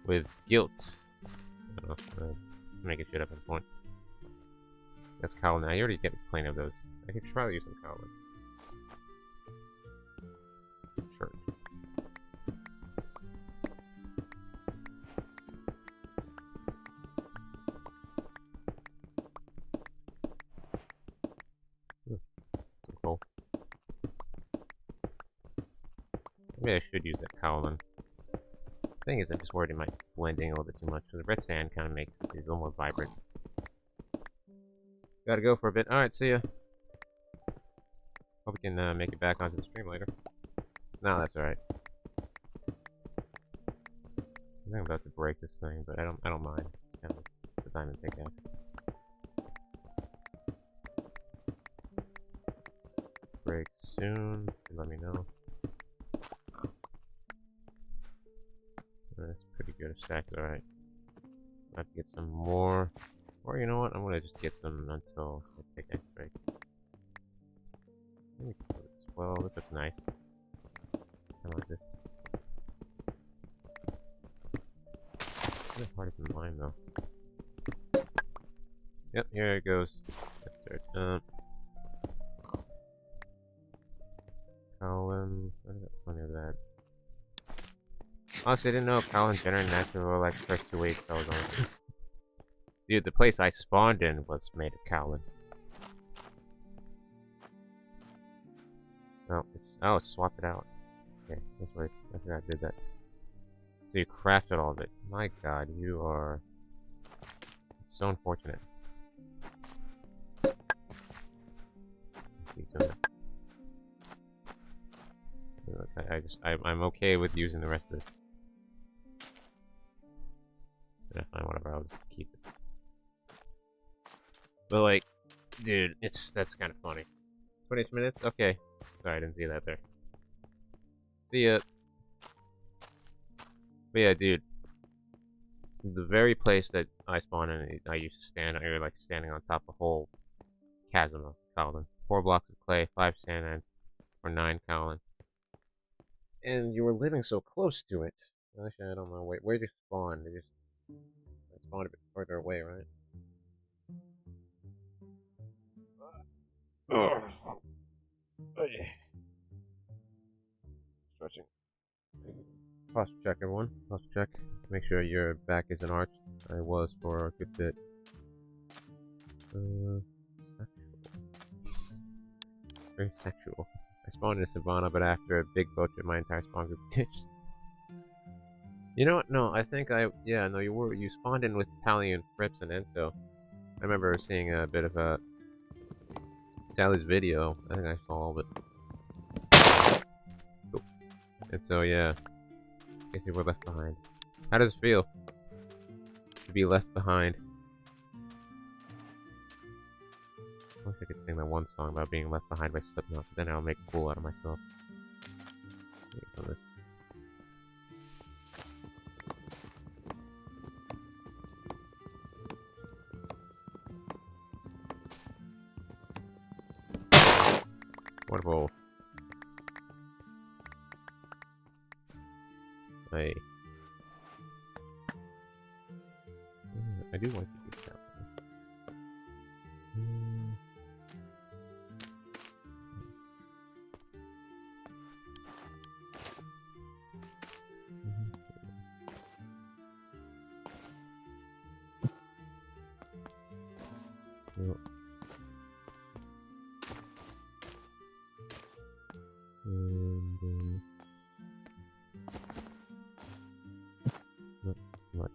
[SPEAKER 1] With guilt. Making shit up at the point. That's Colin. I already get plenty of those. I could try to use some Colin. Sure. Cool. Maybe I should use that Colin. Thing is, I'm just worried it might blend in a little bit too much. So the red sand kind of makes it a little more vibrant. Gotta go for a bit. Alright, see ya. Hope we can make it back onto the stream later. No, that's alright. I think I'm about to break this thing, but I don't mind. It's kind of the diamond pickaxe. Break soon. Let me know. That's pretty good. A stack's alright. I have to get some more. Or you know what? I'm gonna just get some until the pickaxe breaks. Well, this looks nice. I like this. It's harder than mine though. Yep, here it goes. Colin, I got plenty of that. Honestly, I didn't know if Colin generated natural like the first 2 weeks I was on. Dude, the place I spawned in was made of Colin. Oh, it swapped it out. Okay, that's right. I forgot I did that. So you crafted all of it. My god, you are so unfortunate. Look, I'm okay with using the rest of this. If I find whatever, I'll just keep it. But like, dude, that's kind of funny. 28 minutes? Okay. Sorry, I didn't see that there. See ya. But yeah, dude. The very place that I spawned in, I used to stand, you're like standing on top of a whole chasm of Colin. 4 blocks of clay, 5 sand, or 9 Colin. And you were living so close to it. Actually, I don't know. Wait, where'd you spawn? They spawned a bit further away, right? Oh yeah. Stretching. Posture check, everyone. Posture check. Make sure your back isn't arched. I was for a good bit. Sexual. Very sexual. I spawned in Savannah, but after a big butcher, my entire spawn group ditched. You know what? No, I think yeah, no, you spawned in with Tally and Frips and Ento. I remember seeing a bit of a Tally's video. I think I saw all of it. Cool. And so, yeah, I guess you were left behind. How does it feel to be left behind? I wish I could sing that one song about being left behind by Slipknot, but then I'll make a fool out of myself. Wonderful. I do like to do that. What?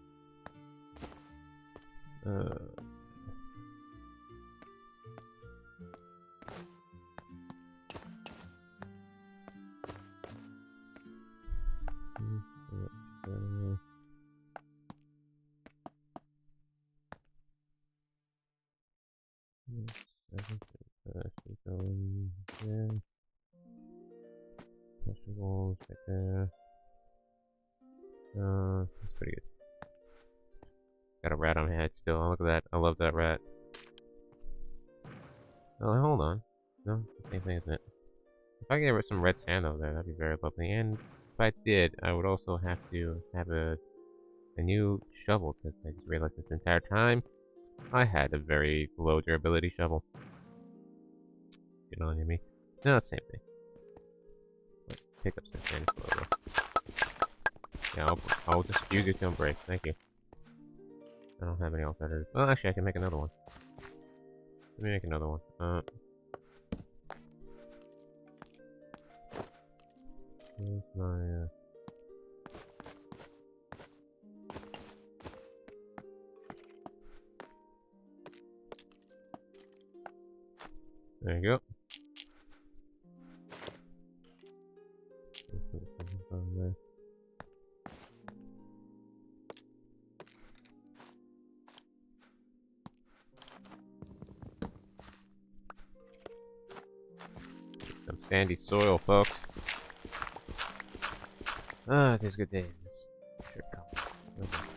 [SPEAKER 1] Vegetables right there. That's pretty good. Got a rat on my head still. Oh, look at that. I love that rat. Oh, hold on. No, it's the same thing, isn't it? If I could get some red sand over there, that'd be very lovely. And if I did, I would also have to have a new shovel, because I just realized this entire time I had a very low durability shovel. Get on me. No, it's the same thing. Pick up some sand slowly. Yeah, I'll just use it till break. Thank you. I don't have any alternatives. Well, actually, I can make another one. Let me make another one. Here's my, there you go. There. Some sandy soil, folks. Ah, it is a good day. This should come. Okay.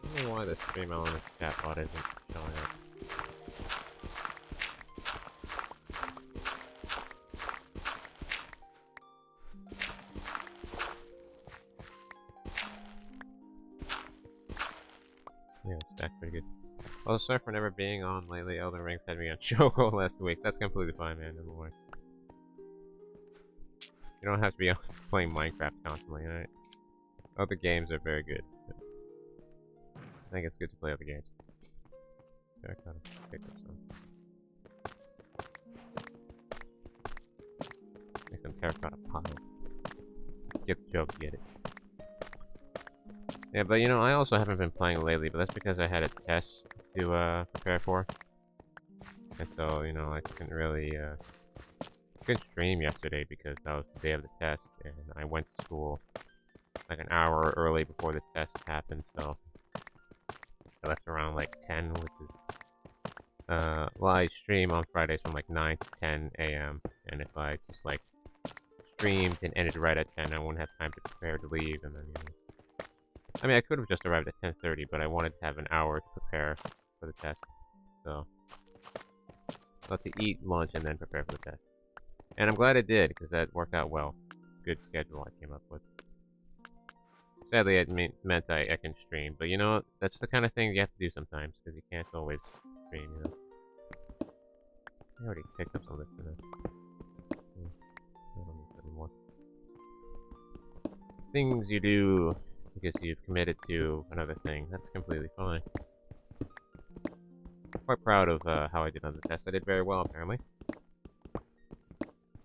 [SPEAKER 1] I don't know why the stream element chatbot isn't showing up. Yeah, stacked pretty good. Well, sorry for never being on lately. Elden Rings had me on chokehold last week. That's completely fine, man. Don't worry. You don't have to be playing Minecraft constantly, right? Other games are very good. I think it's good to play other games. Okay, I gotta pick up some. Make some terracotta pile. Get the joke, get it. Yeah, but you know, I also haven't been playing lately, but that's because I had a test to prepare for. And so, you know, I couldn't really couldn't stream yesterday because that was the day of the test, and I went to school like an hour early before the test happened, so I left around like 10, which is well, I stream on Fridays from like 9 to 10 a.m. and if I just like streamed and ended right at 10, I wouldn't have time to prepare to leave, and then, you know, I mean, I could have just arrived at 10:30, but I wanted to have an hour to prepare for the test, so I'll have to eat lunch and then prepare for the test. And I'm glad it did, because that worked out well. Good schedule I came up with. Sadly, it meant I can stream, but you know, that's the kind of thing you have to do sometimes, because you can't always stream, you know. I already picked up some of this, didn't I? things you do because you've committed to another thing. That's completely fine. Quite proud of how I did on the test. I did very well, apparently.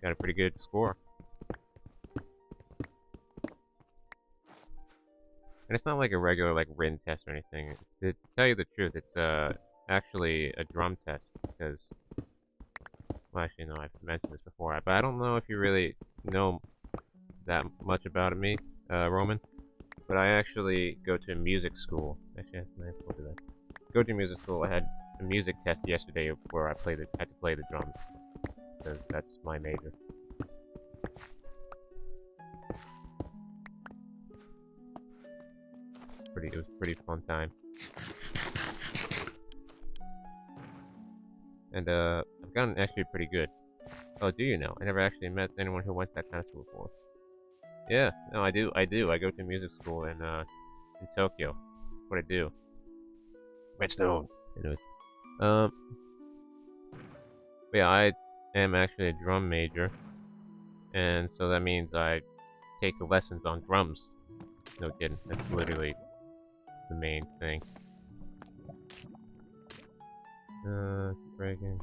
[SPEAKER 1] Got a pretty good score. And it's not like a regular, like, written test or anything. To tell you the truth, it's actually a drum test, because... Well, actually, no, I've mentioned this before, but I don't know if you really know that much about me, Roman. But I actually go to music school. Actually, I told you that. Go to music school. I had a music test yesterday where I had to play the drums, because that's my major. It was a pretty fun time. And I've gotten actually pretty good. Oh, do you know? I never actually met anyone who went to that kind of school before. Yeah, no, I do. I go to music school in Tokyo. That's what I do. Redstone. Anyways, but yeah, I am actually a drum major, and so that means I take lessons on drums. No kidding. That's literally the main thing. Breaking.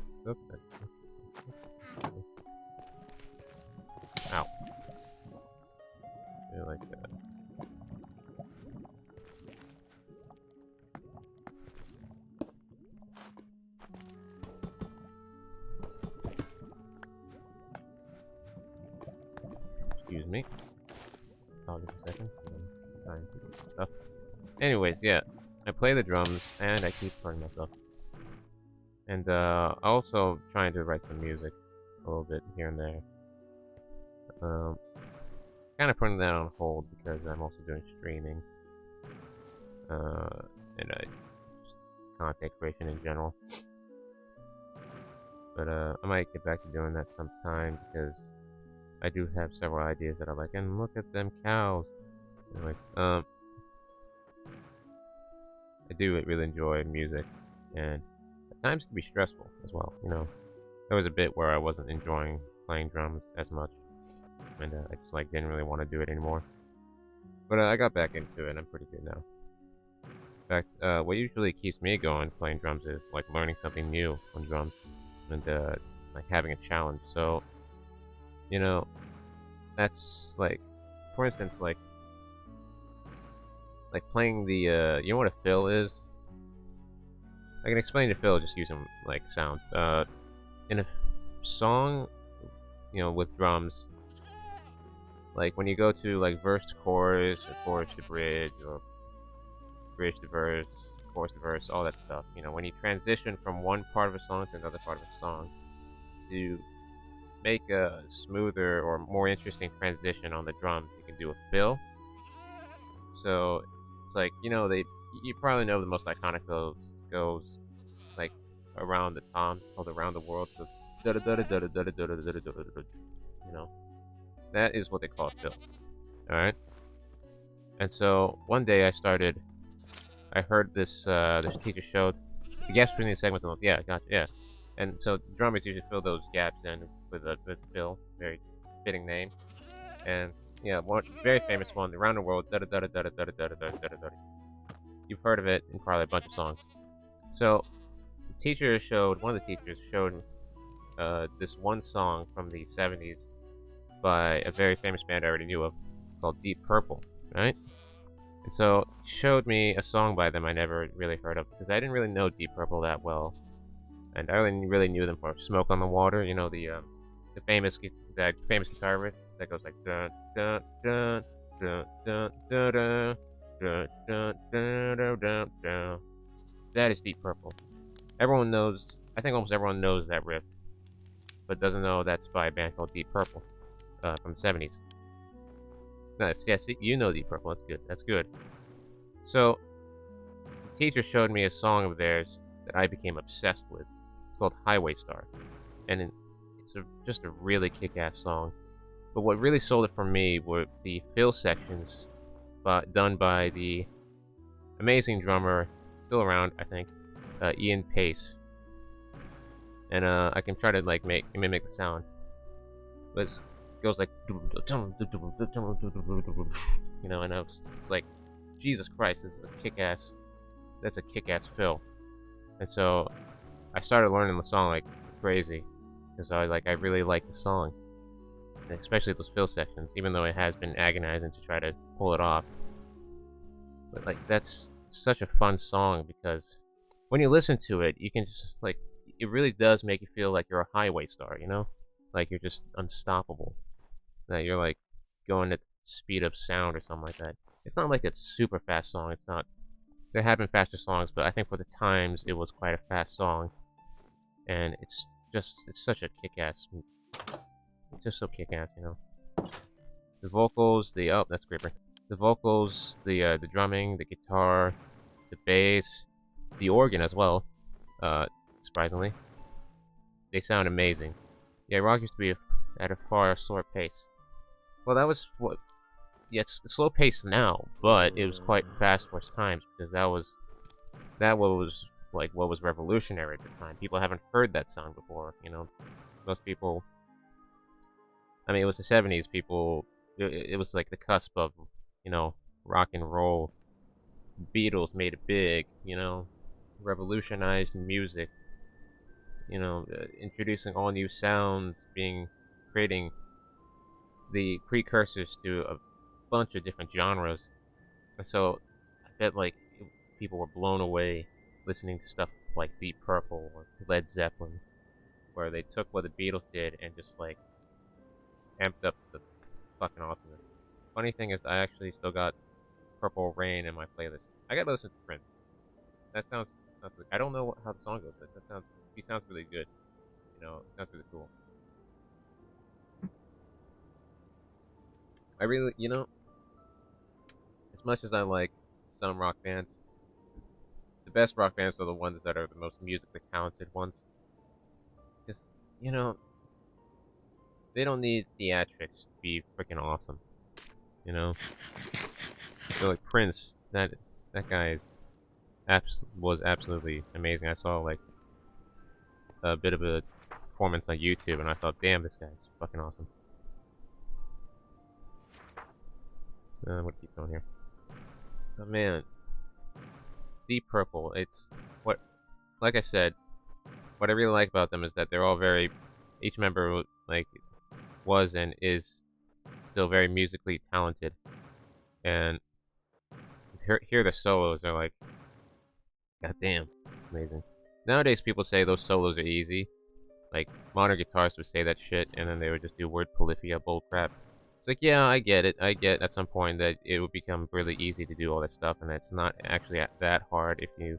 [SPEAKER 1] Ow. I like that. Excuse me. Pause a second. Trying to do some stuff. Anyways, yeah. I play the drums, and I keep hurting myself. And also trying to write some music a little bit here and there. Kind of putting that on hold because I'm also doing streaming. And just content creation in general. But I might get back to doing that sometime because I do have several ideas that I like. And look at them cows. Anyways, I do really enjoy music, and at times it can be stressful as well. You know, there was a bit where I wasn't enjoying playing drums as much, and I just like didn't really want to do it anymore. But I got back into it, and I'm pretty good now. In fact, what usually keeps me going playing drums is like learning something new on drums, and like having a challenge. So, you know, that's like, for instance, like playing the you know what a fill is? I can explain the fill just using like sounds. In a song, you know, with drums, like when you go to like verse to chorus or chorus to bridge or bridge to verse, chorus to verse, all that stuff. You know, when you transition from one part of a song to another part of a song, to make a smoother or more interesting transition on the drums, you can do a fill. So it's like, you know, you probably know the most iconic goes like around the toms, called Around the World, goes da da da da da da da da da da da da. You know, that is what they call a fill. All right. And so one day I heard this teacher showed the gaps between the segments. And yeah, gotcha, yeah. And so drummers usually fill those gaps in with fill, very fitting name. And yeah, one very famous one, Around the World, da da da da da da da da da da da. You've heard of it in probably a bunch of songs. So one of the teachers showed this one song from the 70s by a very famous band I already knew of called Deep Purple, right? And so he showed me a song by them I never really heard of because I didn't really know Deep Purple that well, and I only really knew them for Smoke on the Water. You know, the famous guitar riff that goes like dun dun dun dun dun dun dun dun dun dun dun dun dun. That is Deep Purple. Everyone knows. I think almost everyone knows that riff, but doesn't know that's by a band called Deep Purple from the 70s. Nice. Yes, you know Deep Purple. That's good. That's good. So, the teacher showed me a song of theirs that I became obsessed with. It's called Highway Star, and it's just a really kick-ass song. But what really sold it for me were the fill sections, done by the amazing drummer, still around, I think, Ian Pace. And I can try to like mimic the sound. But goes like, you know, and it's like, Jesus Christ, this is a kick-ass, that's a kick-ass fill. And so I started learning the song like crazy, because I really like the song, and especially those fill sections, even though it has been agonizing to try to pull it off. But like, that's such a fun song, because when you listen to it, you can just like, it really does make you feel like you're a highway star, you know? Like you're just unstoppable. That you're like going at the speed of sound or something like that. It's not like a super fast song. It's not. There have been faster songs, but I think for the times it was quite a fast song, and it's such a kick-ass. It's just so kick-ass, you know. The vocals, oh, that's Creeper. The vocals, the drumming, the guitar, the bass, the organ as well. Surprisingly, they sound amazing. Yeah, rock used to be at a far slower pace. Well, that was what. Yeah, it's slow pace now, but it was quite fast for its times, because that was like what was revolutionary at the time. People haven't heard that sound before, you know. Most people. I mean, it was the '70s. People. It was like the cusp of, you know, rock and roll. Beatles made it big, you know, revolutionized music. You know, introducing all new sounds, creating the precursors to a bunch of different genres. And so I bet like people were blown away listening to stuff like Deep Purple or Led Zeppelin, where they took what the Beatles did and just like amped up the fucking awesomeness. Funny thing is, I actually still got Purple Rain in my playlist. I gotta listen to Prince. That sounds really, I don't know how the song goes, but he sounds really good. You know, it sounds really cool. I really, you know, as much as I like some rock bands, the best rock bands are the ones that are the most musically talented ones. Just, you know, they don't need theatrics to be freaking awesome. You know, so like Prince, that guy was absolutely amazing. I saw like a bit of a performance on YouTube, and I thought, damn, this guy's fucking awesome. I'm gonna keep going here. Oh man, Deep Purple. It's what, like I said, what I really like about them is that they're all each member like was and is still very musically talented, and here the solos are like, goddamn, amazing. Nowadays, people say those solos are easy. Like modern guitarists would say that shit, and then they would just do word polyphia bullcrap. It's like, yeah, I get it. I get at some point that it would become really easy to do all that stuff, and it's not actually that hard if you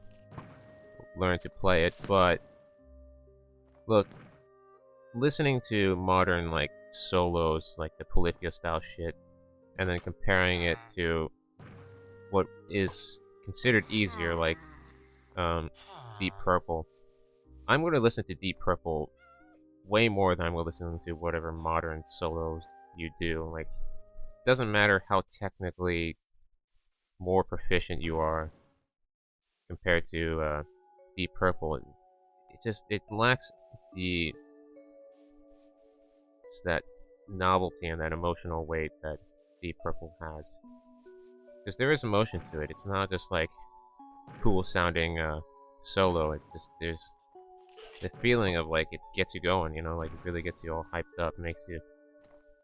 [SPEAKER 1] learn to play it. But look, listening to modern like solos, like the polyphia style shit, and then comparing it to what is considered easier, like Deep Purple. I'm going to listen to Deep Purple way more than I'm going to listen to whatever modern solos you do. Like, it doesn't matter how technically more proficient you are compared to Deep Purple. It lacks that novelty and that emotional weight that Deep Purple has. Because there is emotion to it. It's not just like cool sounding solo. There's the feeling of like it gets you going, you know, like it really gets you all hyped up, makes you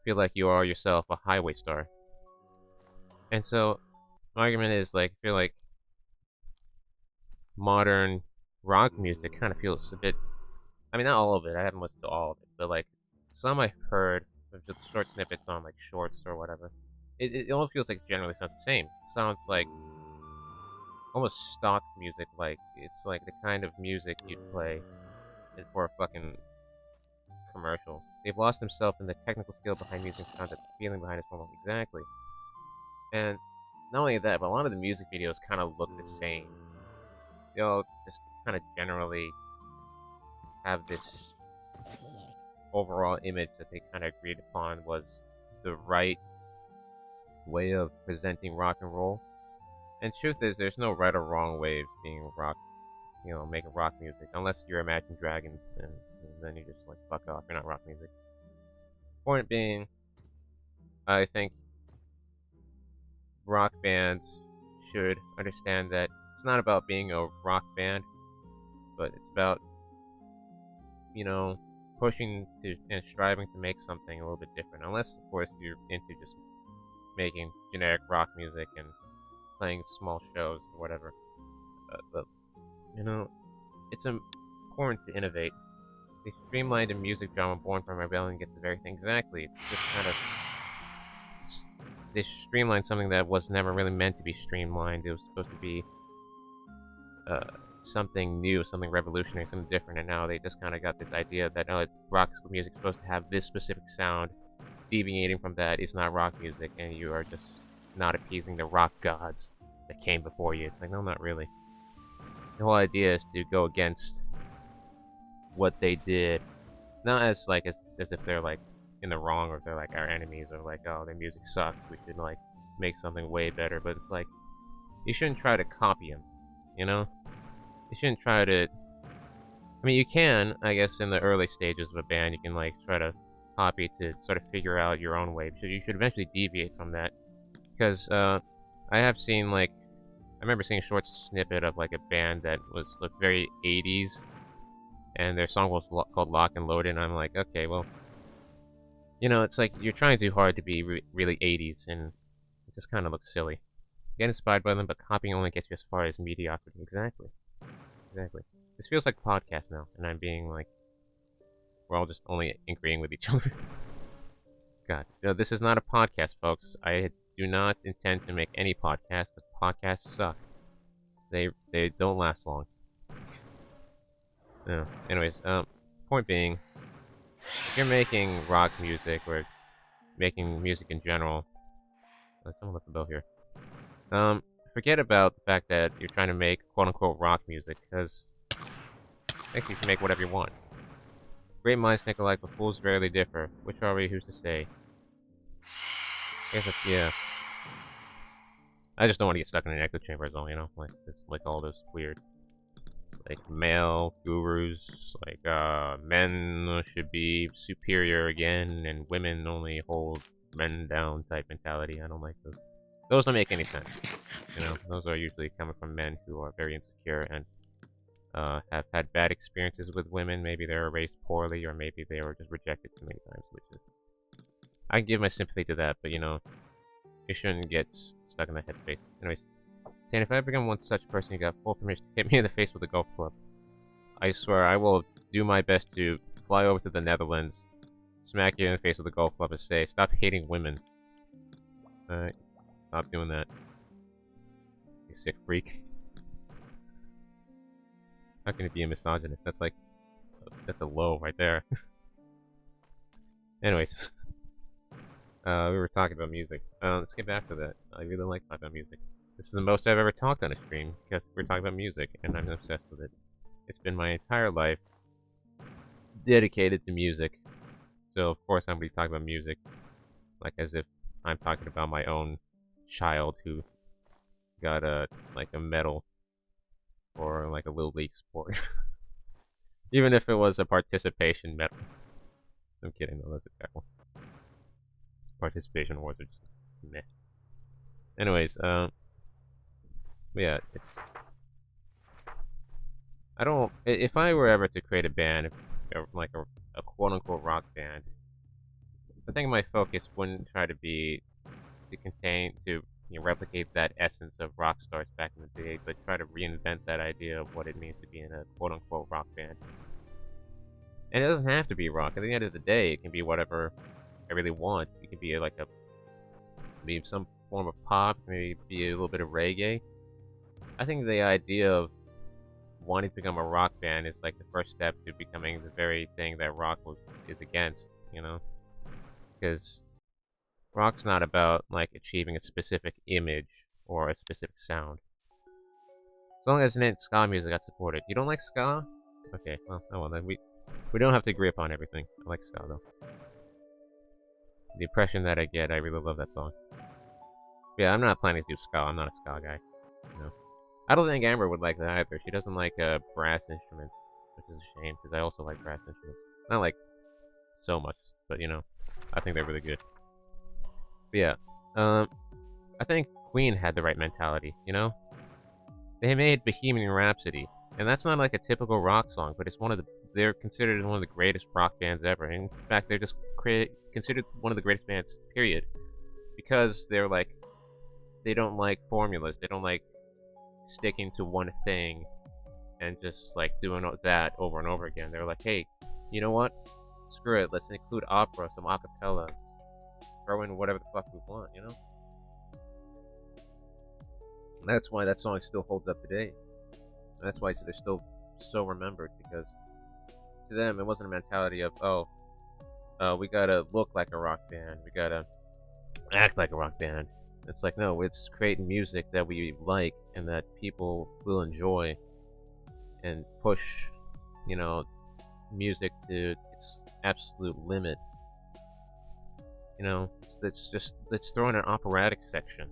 [SPEAKER 1] feel like you are yourself a highway star. And so my argument is like, I feel like modern rock music kind of feels a bit, I mean, not all of it, I haven't listened to all of it, but like some I've heard of just short snippets on like shorts or whatever. It almost feels like it generally sounds the same. It sounds like almost stock music, like it's like the kind of music you'd play for a fucking commercial. They've lost themselves in the technical skill behind music content, the feeling behind it, almost exactly. And not only that, but a lot of the music videos kind of look the same. They'll just kind of generally have this overall image that they kind of agreed upon was the right way of presenting rock and roll. And truth is, there's no right or wrong way of being rock, you know, making rock music, unless you're Imagine Dragons, and then you just like fuck off. You're not rock music. Point being, I think rock bands should understand that it's not about being a rock band, but it's about, you know, pushing to and striving to make something a little bit different. Unless, of course, you're into just making generic rock music and playing small shows or whatever. But you know, it's important to innovate. The streamlined music drama born from rebellion gets the very thing exactly. It's just kind of they streamlined something that was never really meant to be streamlined. It was supposed to be something new, something revolutionary, something different, and now they just kind of got this idea that rock music is supposed to have this specific sound. Deviating from that is not rock music, and you are just not appeasing the rock gods that came before you. It's like, no, not really. The whole idea is to go against what they did, not as like as if they're like in the wrong, or if they're like our enemies, or like, oh, their music sucks, we should like make something way better. But it's like, you shouldn't try to copy them, you know? You shouldn't try to. I mean, you can, I guess, in the early stages of a band, you can like try to copy to sort of figure out your own way. So you should eventually deviate from that, because I have seen like, I remember seeing a short snippet of like a band that looked very 80s, and their song was called Lock and Loaded, and I'm like, okay, well, you know, it's like you're trying too hard to be really 80s, and it just kind of looks silly. Get inspired by them, but copying only gets you as far as mediocrity. Exactly. Exactly. This feels like a podcast now, and I'm being like, we're all just only agreeing with each other. God, no, this is not a podcast, folks. I do not intend to make any podcast, because podcasts suck. They don't last long. No. Anyways, point being, if you're making rock music or making music in general, someone left the bell here. Forget about the fact that you're trying to make quote-unquote rock music, because I think you can make whatever you want. Great minds think alike, but fools rarely differ. Which are we? Who's to say? I guess that's, yeah. I just don't want to get stuck in an echo chamber as well, you know? Like all those weird, like, male gurus, like, men should be superior again, and women only hold men down type mentality. I don't like those. Those don't make any sense. You know, those are usually coming from men who are very insecure and have had bad experiences with women. Maybe they were raised poorly, or maybe they were just rejected too many times, which is... I can give my sympathy to that, but you know, you shouldn't get stuck in that headspace. Anyways, Tane, if I become one such person, you got full permission to hit me in the face with a golf club. I swear, I will do my best to fly over to the Netherlands, smack you in the face with a golf club, and say, stop hating women. Alright, stop doing that. You sick freak. How can it be a misogynist? That's like, that's a low right there. Anyways, we were talking about music. Let's get back to that. I really like talking about music. This is the most I've ever talked on a stream, because we're talking about music, and I'm obsessed with it. It's been my entire life dedicated to music. So, of course, I'm going to be talking about music, like as if I'm talking about my own child who got like a medal for like a little league sport. Even if it was a participation medal. I'm kidding, though, that's a terrible. Participation awards are just meh. Anyways, yeah, it's... I don't... If I were ever to create a band, like a quote-unquote rock band, I think my focus wouldn't try to be to replicate that essence of rock stars back in the day, but try to reinvent that idea of what it means to be in a quote-unquote rock band. And it doesn't have to be rock. At the end of the day, it can be whatever I really want. It can be like maybe some form of pop, maybe be a little bit of reggae. I think the idea of wanting to become a rock band is like the first step to becoming the very thing that rock is against, you know? Because rock's not about like achieving a specific image or a specific sound. As long as it ain't ska music, I support it. You don't like ska? Okay, well, oh well, then we don't have to agree upon everything. I like ska though. The impression that I get, I really love that song. Yeah, I'm not planning to do ska. I'm not a ska guy. You know. I don't think Amber would like that either. She doesn't like brass instruments, which is a shame because I also like brass instruments. Not like so much, but you know, I think they're really good. But yeah, I think Queen had the right mentality, you know? They made Bohemian Rhapsody, and that's not like a typical rock song, but it's one of the they're considered one of the greatest rock bands ever. In fact, they're just considered one of the greatest bands, period. Because they're like they don't like formulas. They don't like sticking to one thing and just like doing that over and over again. They're like, hey, you know what? Screw it. Let's include opera, some acapella, throw in whatever the fuck we want, you know? And that's why that song still holds up today. That's why they're still so remembered, because to them it wasn't a mentality of, oh, we gotta look like a rock band, we gotta act like a rock band. It's like, no, it's creating music that we like and that people will enjoy, and push, you know, music to its absolute limit. You know, let's throw in an operatic section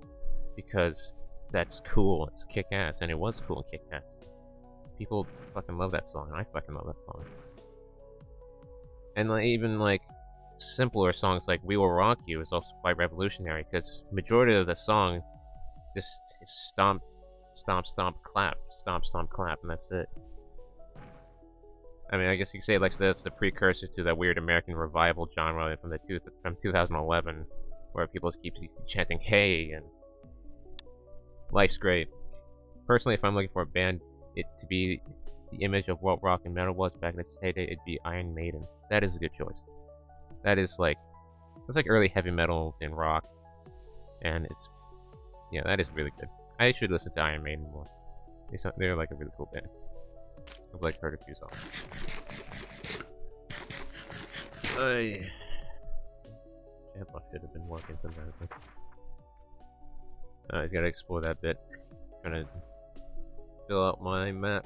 [SPEAKER 1] because that's cool. It's kick ass, and it was cool and kick ass. People fucking love that song, and I fucking love that song. And like, even like simpler songs like "We Will Rock You" is also quite revolutionary because majority of the song just is stomp, stomp, stomp, clap, stomp, stomp, clap, and that's it. I mean, I guess you could say like that's the precursor to that weird American revival genre from 2011, where people keep chanting "Hey" and life's great. Personally, if I'm looking for a band it to be the image of what rock and metal was back in its heyday, it'd be Iron Maiden. That is a good choice. That is like it's like early heavy metal in rock, and it's yeah, that is really good. I should listen to Iron Maiden more. They're like a really cool band. I've like heard a few songs. I should have been working sometimes. He's got to explore that bit. Trying to fill out my map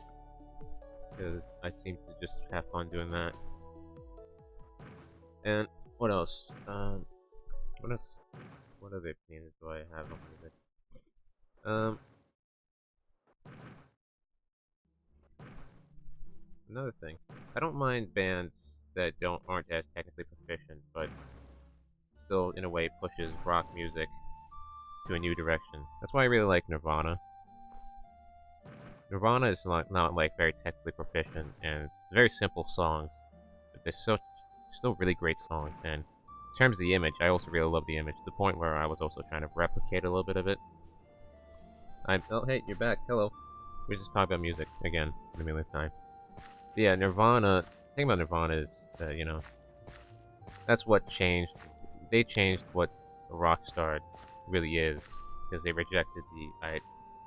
[SPEAKER 1] because I seem to just have fun doing that. And what else? What else? What other opinions do I have on music? Another thing, I don't mind bands that aren't as technically proficient, but still in a way pushes rock music to a new direction. That's why I really like Nirvana. Nirvana is not like very technically proficient, and very simple songs, but they're still really great songs. And in terms of the image, I also really love the image, to the point where I was also trying to replicate a little bit of it. Oh hey, you're back. Hello. We just talked about music again in a millionth time. But yeah, Nirvana. The thing about Nirvana is that that's what changed. They changed what a rock star really is, because they rejected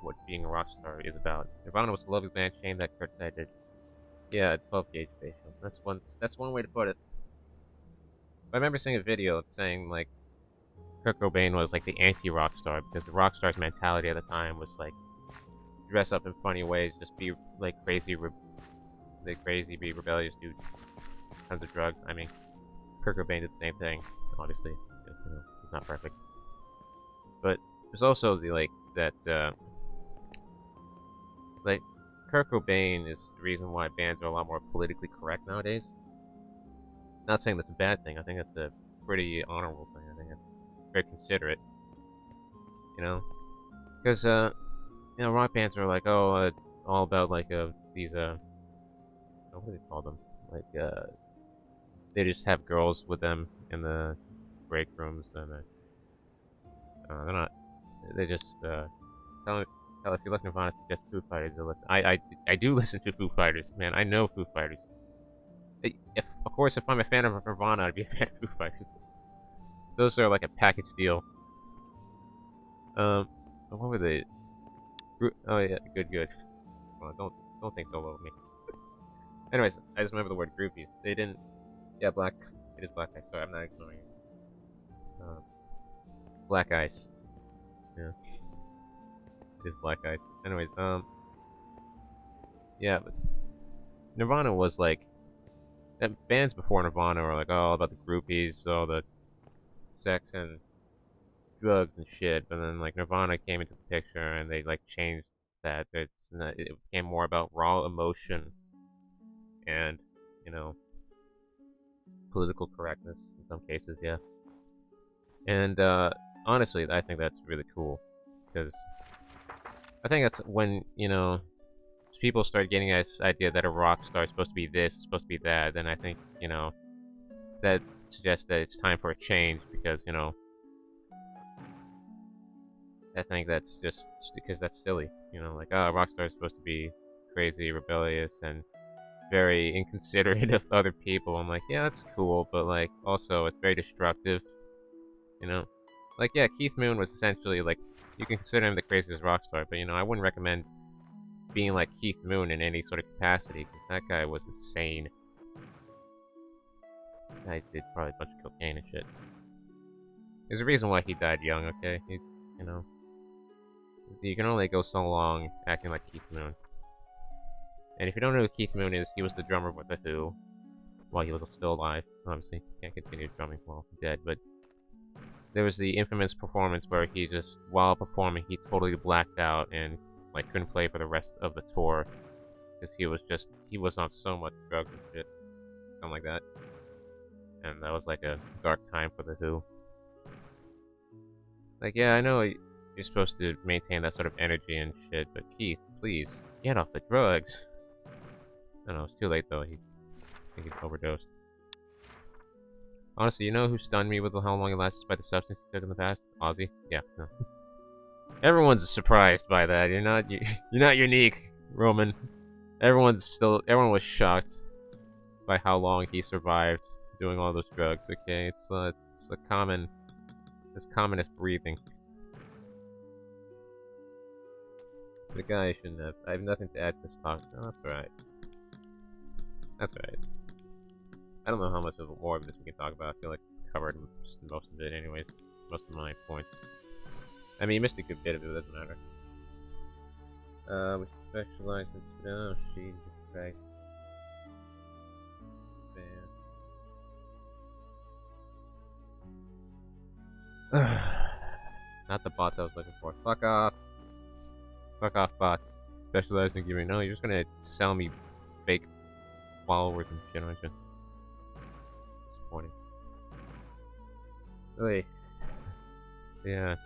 [SPEAKER 1] what being a rock star is about. Nirvana was a lovely band, shame that Kurt did. Yeah, 12 gauge facial. That's one way to put it. I remember seeing a video saying like Kurt Cobain was like the anti-rock star, because the rock star's mentality at the time was like dress up in funny ways, just be like crazy, be rebellious, do tons of drugs. I mean, Kurt Cobain did the same thing, obviously, because he's not perfect. But there's also the like Kurt Cobain is the reason why bands are a lot more politically correct nowadays. Not saying that's a bad thing. I think that's a pretty honorable thing. I think that's very considerate. Because rock bands are like, all about like these what do they call them? Like they just have girls with them in the break rooms, and they're not. They just tell me. If you listen to Nirvana, just Foo Fighters. I do listen to Foo Fighters, man. I know Foo Fighters. Of course, if I'm a fan of Nirvana, I'd be a fan of Foo Fighters. Those are like a package deal. What were they? Oh yeah, good. Well, don't think so low of me. Anyways, I just remember the word groupies. They didn't. Yeah, black. It is black ice. Sorry, I'm not ignoring it. Black ice. Yeah, it is black ice. Anyways, yeah, but Nirvana was like. Bands before Nirvana were like, all about the groupies, all the sex and drugs and shit. But then like Nirvana came into the picture, and they like changed that. It became more about raw emotion and political correctness in some cases, yeah. And honestly, I think that's really cool. Because I think that's when, you know, people start getting this idea that a rock star is supposed to be this, supposed to be that, then I think, you know, that suggests that it's time for a change because, you know, I think that's just because that's silly. You know, like, oh, a rock star is supposed to be crazy, rebellious, and very inconsiderate of other people. I'm like, yeah, that's cool, but, like, also, it's very destructive, you know? Like, yeah, Keith Moon was essentially, like, you can consider him the craziest rock star, but, you know, I wouldn't recommend being like Keith Moon in any sort of capacity, because that guy was insane. That guy did probably a bunch of cocaine and shit. There's a reason why he died young, okay? He, you know, you can only go so long acting like Keith Moon. And if you don't know who Keith Moon is, he was the drummer with The Who while he was still alive. Obviously, he can't continue drumming while dead, but there was the infamous performance where he just, while performing, he totally blacked out and, like, couldn't play for the rest of the tour. Because he was on so much drugs and shit. Something like that. And that was like a dark time for The Who. Like, yeah, I know you're supposed to maintain that sort of energy and shit, but Keith, please, get off the drugs. I don't know, it's too late though. I think he overdosed. Honestly, you know who stunned me with how long it lasted despite the substance he took in the past? Ozzy? Yeah, no. Everyone's surprised by that. You're not unique, Roman. Everyone was shocked by how long he survived doing all those drugs. Okay, it's as common as breathing. The guy shouldn't have. I have nothing to add to this talk. No, that's alright. That's alright. I don't know how much more of this we can talk about. I feel like I covered most of it anyways. Most of my points. I mean, you missed a good bit of it, it doesn't matter. We specialize in... Oh, Jesus Christ. Man. Not the bot I was looking for. Fuck off. Fuck off, bots. Specialize in giving... No, you're just gonna sell me fake followers and shit, aren't you? Disappointing. Really? Yeah.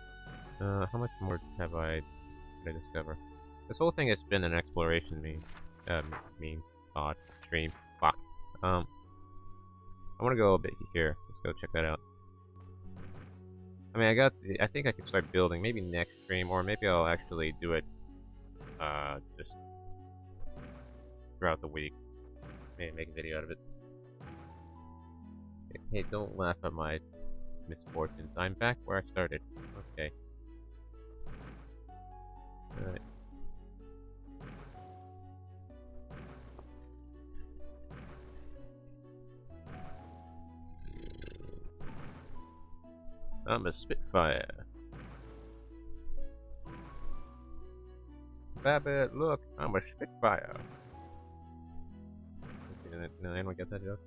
[SPEAKER 1] How much more have I discover? This whole thing has been an exploration stream. Fuck. I want to go a bit here. Let's go check that out. I mean, I think I can start building maybe next stream, or maybe I'll actually do it, just throughout the week. Maybe make a video out of it. Hey, don't laugh at my misfortunes. I'm back where I started. Okay. Alright. I'm a Spitfire. Babbitt, look, I'm a Spitfire. Did anyone get that joke?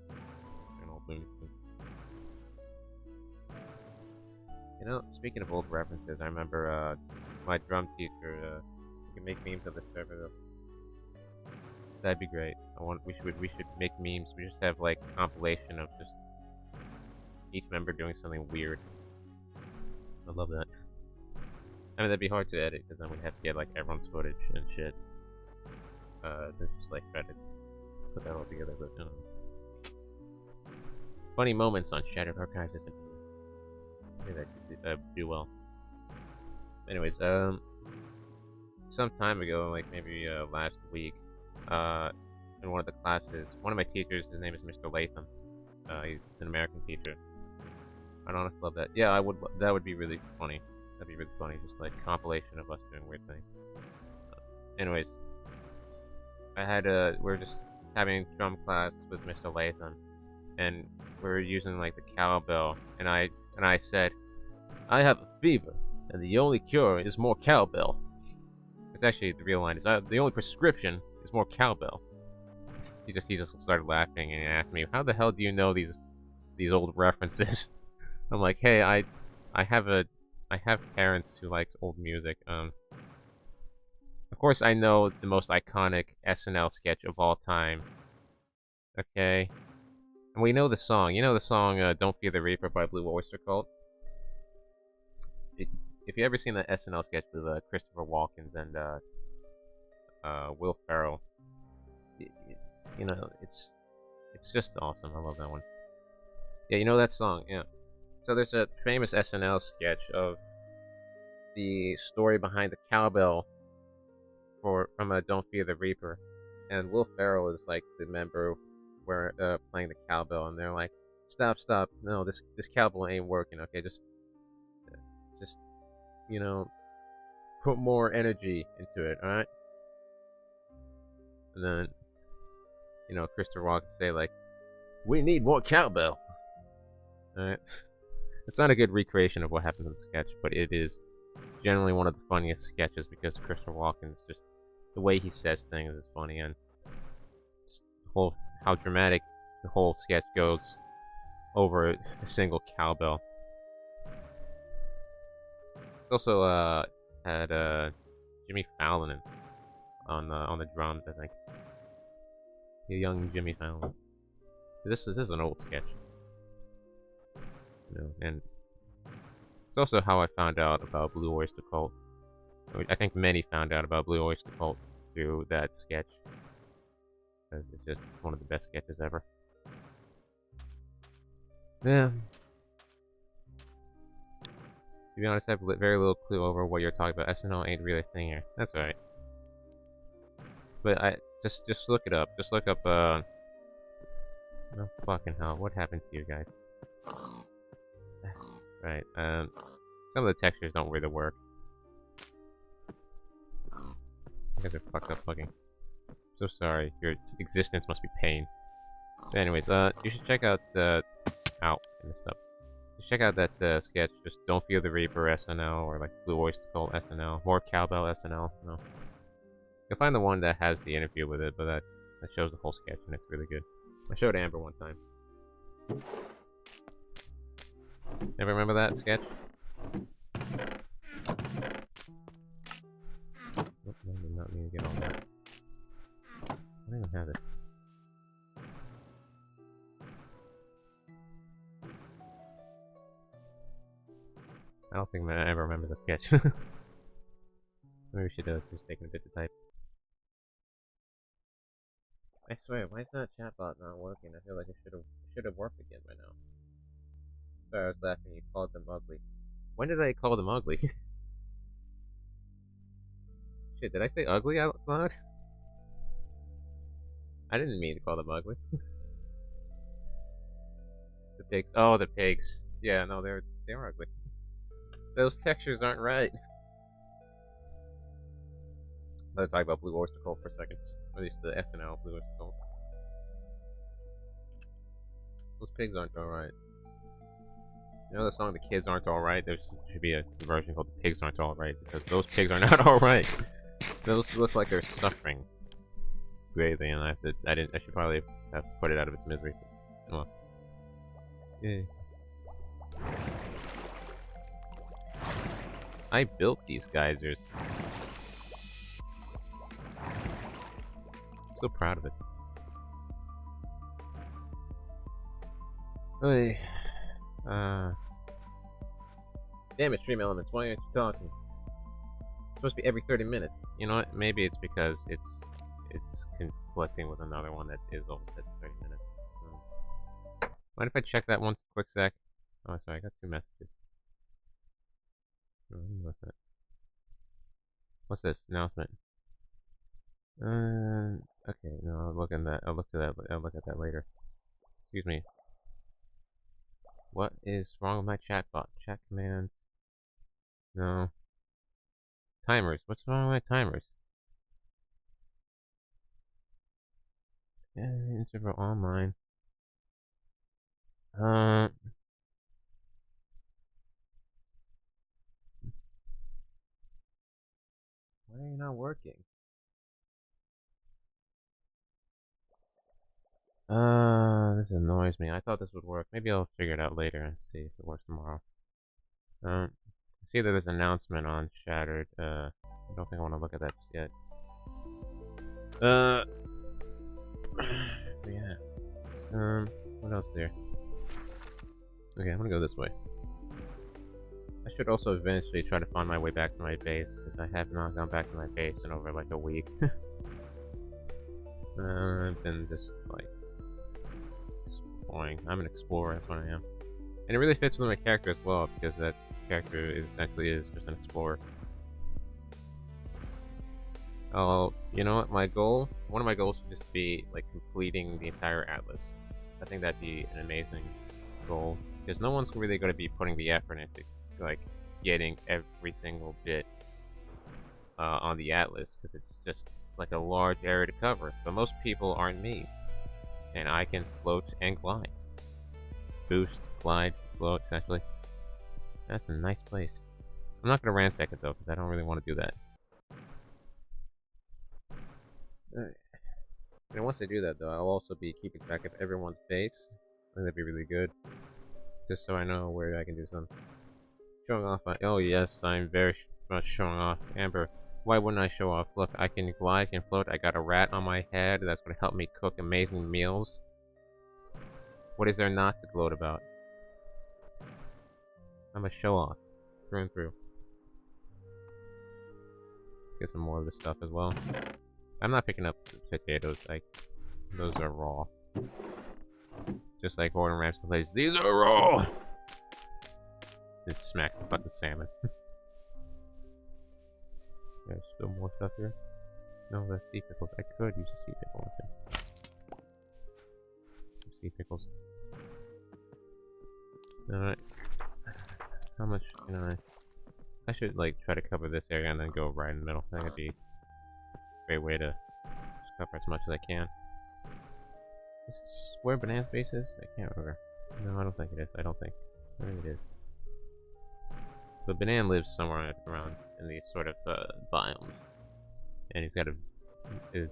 [SPEAKER 1] You know, speaking of old references, I remember my drum teacher. You can make memes of this server though. That'd be great. We should make memes. We just have like compilation of just each member doing something weird. I love that. I mean, that'd be hard to edit because then we'd have to get like everyone's footage and shit. Just like try to put that all together, but you know. Funny moments on Shattered Archives SMP. Maybe that could do well. Anyways, some time ago, like maybe last week, in one of the classes, one of my teachers, his name is Mr. Latham. He's an American teacher. I'd honestly love that. Yeah, that would be really funny. That'd be really funny, just like compilation of us doing weird things. Anyways, we're just having drum class with Mr. Latham, and we're using like the cowbell, and I said, I have a fever, and the only cure is more cowbell. It's actually the real line is the only prescription is more cowbell. He just started laughing and asked me, how the hell do you know these old references? I'm like, hey, I have parents who like old music. Of course I know the most iconic SNL sketch of all time. Okay, and we know the song. You know the song "Don't Fear the Reaper" by Blue Oyster Cult. if you ever seen that SNL sketch with Christopher Walken and Will Ferrell, you know, it's just awesome. I love that one. Yeah, you know that song. Yeah. So there's a famous SNL sketch of the story behind the cowbell from Don't Fear the Reaper, and Will Ferrell is like the member where playing the cowbell, and they're like, "Stop, stop! No, this cowbell ain't working. Okay, just you know, put more energy into it, all right?" And then Christopher Walken say like, "We need more cowbell." All right. It's not a good recreation of what happens in the sketch, but it is generally one of the funniest sketches because Christopher Walken's just the way he says things is funny, and just how dramatic the whole sketch goes over a single cowbell. It's also had Jimmy Fallon on the drums, I think. The young Jimmy Fallon. This is an old sketch, and it's also how I found out about Blue Oyster Cult. I think many found out about Blue Oyster Cult through that sketch, because it's just one of the best sketches ever. Yeah. To be honest, I have very little clue over what you're talking about. SNL ain't really a thing here. That's alright. But I just look it up. Just look up oh fucking hell, what happened to you guys? Right, some of the textures don't really work. You guys are fucked up fucking. So sorry, your existence must be pain. But anyways, you should check out ow, I messed up. You should check out that sketch, just Don't Fear the Reaper SNL, or like Blue Oyster Cult SNL, more Cowbell SNL. No. You'll find the one that has the interview with it, but that shows the whole sketch and it's really good. I showed Amber one time. Ever remember that sketch? Nope, I did not mean to get all that. I don't even have this. I don't think I ever remember that sketch. Maybe she does, she's taking a bit to type. I swear, why is that chatbot not working? I feel like it should have worked again by now. Sorry, I was laughing. You called them ugly. When did I call them ugly? Shit, did I say ugly out loud? I didn't mean to call them ugly. The pigs. Oh, the pigs. Yeah, no, they're ugly. Those textures aren't right. Let's talk about Blue Oyster Cult for a second. Or at least the SNL Blue Oyster Cult. Those pigs aren't alright. You know the song "The Kids Aren't Alright"? There should be a version called "The Pigs Aren't Alright" because those pigs are not alright. Those look like they're suffering greatly, and I should probably have put it out of its misery. Well, yay. I built these geysers. I'm so proud of it. Hey. Damn it, Stream Elements, why aren't you talking? It's supposed to be every 30 minutes. You know what? Maybe it's because it's conflicting with another one that is almost at 30 minutes. Mind if I check that one quick sec? Oh, sorry, I got 2 messages. What's that? What's this? Announcement. Okay, no, I'll look at that. I'll look at that later. Excuse me. What is wrong with my chatbot? Chat command. No. Timers. What's wrong with my timers? Interval online. Why are you not working? This annoys me. I thought this would work. Maybe I'll figure it out later and see if it works tomorrow. I see that there's an announcement on Shattered. I don't think I want to look at that just yet. Yeah. What else there? Okay, I'm gonna go this way. I should also eventually try to find my way back to my base, because I have not gone back to my base in over like a week. I've been just like exploring. I'm an explorer, that's what I am. And it really fits with my character as well, because that character is just an explorer. Oh, you know what? One of my goals would just be like completing the entire atlas. I think that'd be an amazing goal, because no one's really going to be putting the effort into like getting every single bit on the atlas, because it's like a large area to cover. But most people aren't me, and I can float and glide, boost, glide, float, essentially. That's a nice place. I'm not going to ransack it though, because I don't really want to do that. Alright. And once I do that, though, I'll also be keeping track of everyone's base. I think that'd be really good, just so I know where I can do some showing off. Oh yes, I'm very much showing off. Amber, why wouldn't I show off? Look, I can glide, I can float. I got a rat on my head. That's gonna help me cook amazing meals. What is there not to gloat about? I'm a show off, through and through. Get some more of this stuff as well. I'm not picking up potatoes. Like, those are raw. Just like Gordon Ramsay plays, these are raw! It smacks the fucking salmon. There's still more stuff here. No, that's sea pickles. I could use a sea pickle. Some sea pickles. Alright. How much can I should like try to cover this area and then go right in the middle. I think it'd be a great way to just cover as much as I can. Is this where Banana's base is? I can't remember. No, I don't think it is. I don't think. I think it is. But Banana lives somewhere around in these sort of biomes. And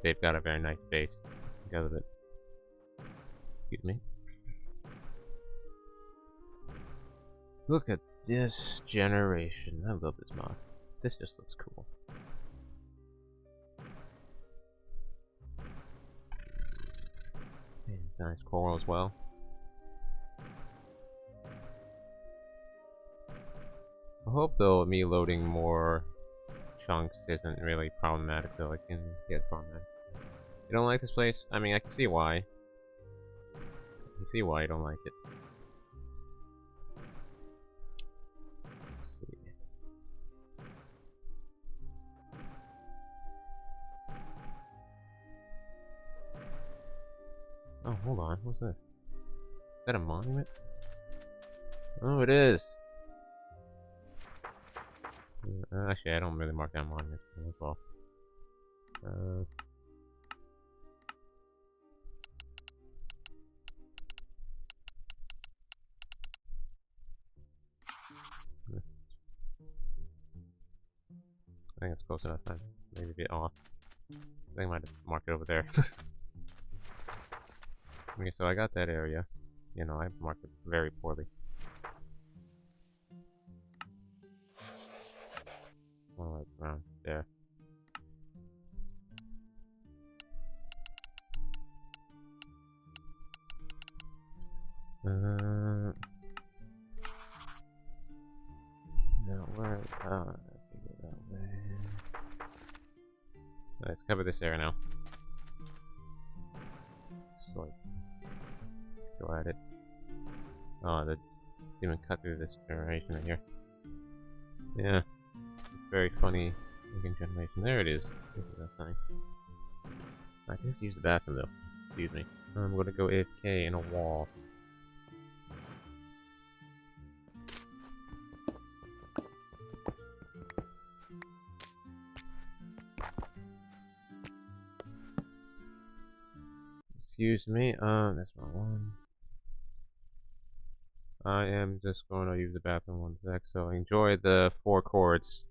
[SPEAKER 1] they've got a very nice base because of it. Excuse me. Look at this generation. I love this mod. This just looks cool. And nice coral as well. I hope though me loading more chunks isn't really problematic though. It can get problematic. You don't like this place? I mean, I can see why. I can see why you don't like it. Let's see. Oh, hold on. What's this? Is that a monument? Oh, it is. Actually, I don't really mark down monuments as well. I think it's close enough. Maybe a bit off. I think I might have marked it over there. Okay, so I got that area. You know, I marked it very poorly. More like around there. No, where? Figure it out where. Let's cover this area now. Just like go at it. Oh, that's even cut through this generation right here. Yeah, very funny looking generation. There it is. This is that sign. I can just use the bathroom though. Excuse me. I'm gonna go AFK in a wall. Excuse me, that's wrong one. I am just going to use the bathroom one sec, so enjoy the 4 chords.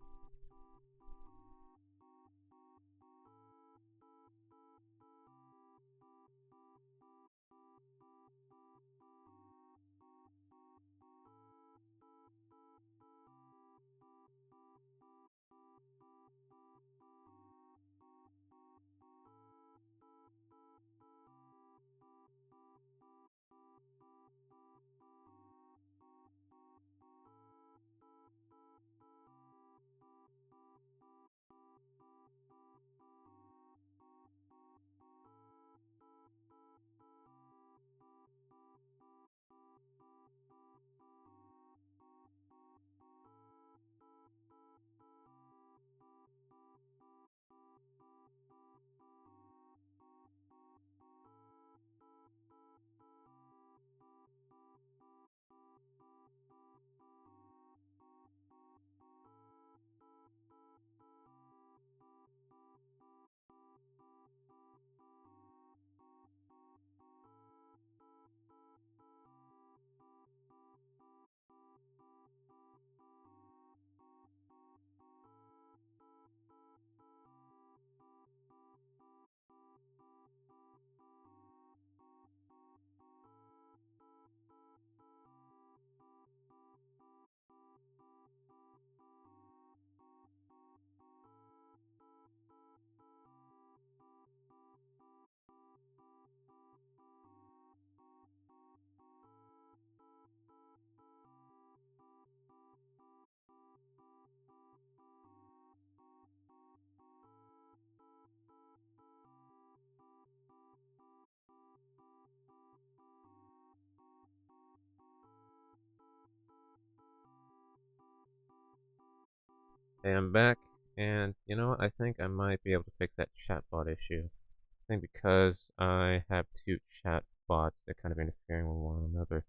[SPEAKER 1] Hey, I'm back, and you know what? I think I might be able to fix that chatbot issue. I think because I have two chatbots, they're kind of interfering with one another.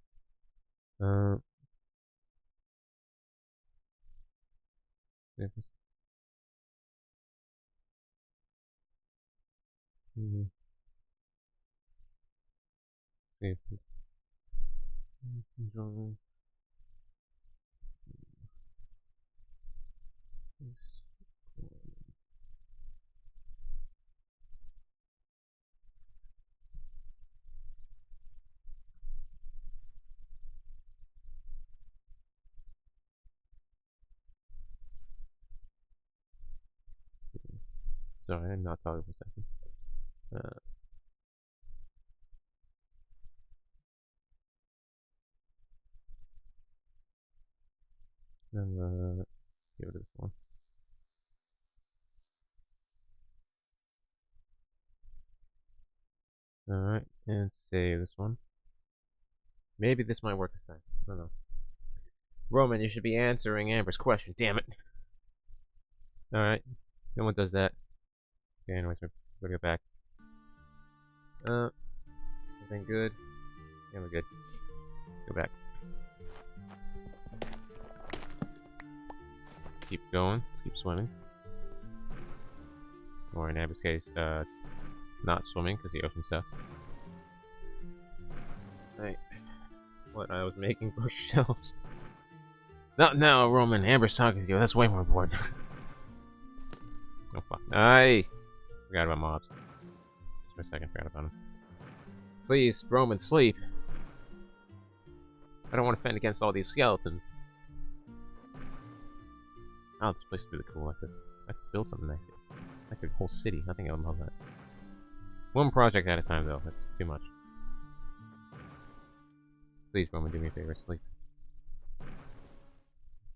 [SPEAKER 1] Uh, if it's- see if it's- Sorry, I'm not talking for a second. Give it this one. Alright, and save this one. Maybe this might work this time. I don't know. Roman, you should be answering Amber's question. Damn it. Alright. No one does that. Okay, anyways, we're gonna get back. Everything good? Yeah, we're good. Let's go back. Let's keep going. Let's keep swimming. Or in Amber's case, not swimming because the ocean sucks. Right. What I was making bookshelves. No, Roman. Amber's talking to you. That's way more important. Oh fuck. Aye. Forgot about mobs. Just for a second, forgot about them. Please, Roman, sleep. I don't want to fend against all these skeletons. Oh, this place is really cool. I could build something nice here. Like a whole city. I think I would love that. One project at a time, though. That's too much. Please, Roman, do me a favor. Sleep.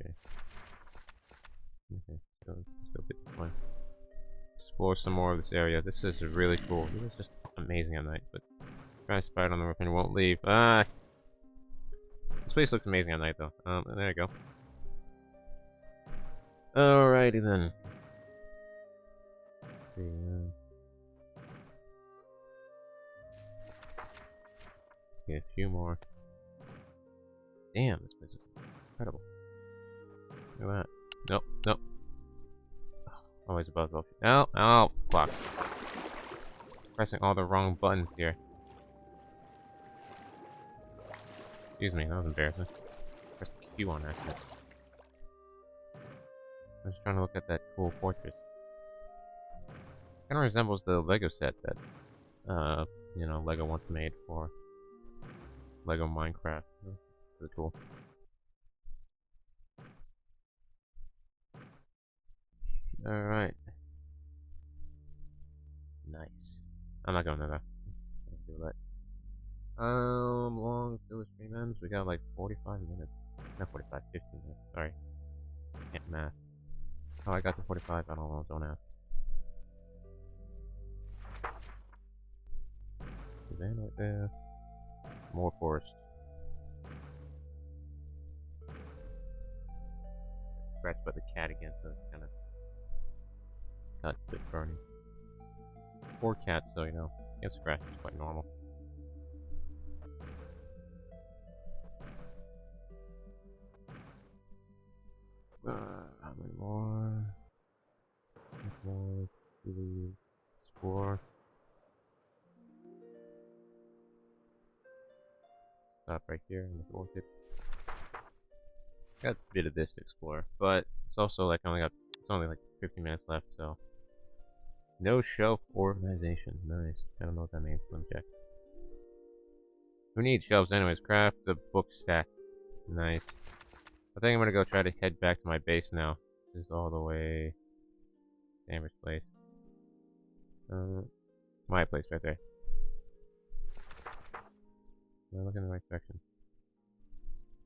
[SPEAKER 1] Okay. Okay. Let's go get this one. Explore some more of this area. This is really cool. This is just amazing at night, but try to spy it on the roof and it won't leave. Ah! This place looks amazing at night, though. There you go. Alrighty then. Let's see. Yeah, a few more. Damn, this place is incredible. Look at that. Nope, nope. Always above the ocean. Oh, oh, fuck. Pressing all the wrong buttons here. Excuse me, that was embarrassing. Press the Q on accident. I was trying to look at that cool fortress. Kind of resembles the Lego set that, you know, Lego once made for Lego Minecraft. Pretty cool. Alright. Nice. I'm not going there though. Don't do that. Long till the stream ends. We got like 45 minutes. Not 45, 15 minutes. Sorry. Can't math. How I got to 45, I don't know. Don't ask. Van right there. More forest. Scratched by the cat again, so it's kind of got a bit burning. Poor cats, so you know, get scratched is quite normal. How many more? More to explore. Stop right here in the orchid. Got a bit of this to explore, but it's also like it's only like 15 minutes left, so no shelf organization. Nice. I don't know what that means. Let me check. Who needs shelves anyways? Craft the book stack. Nice. I think I'm gonna go try to head back to my base now. This is all the way to Amber's place. My place right there. Am I looking in the right direction?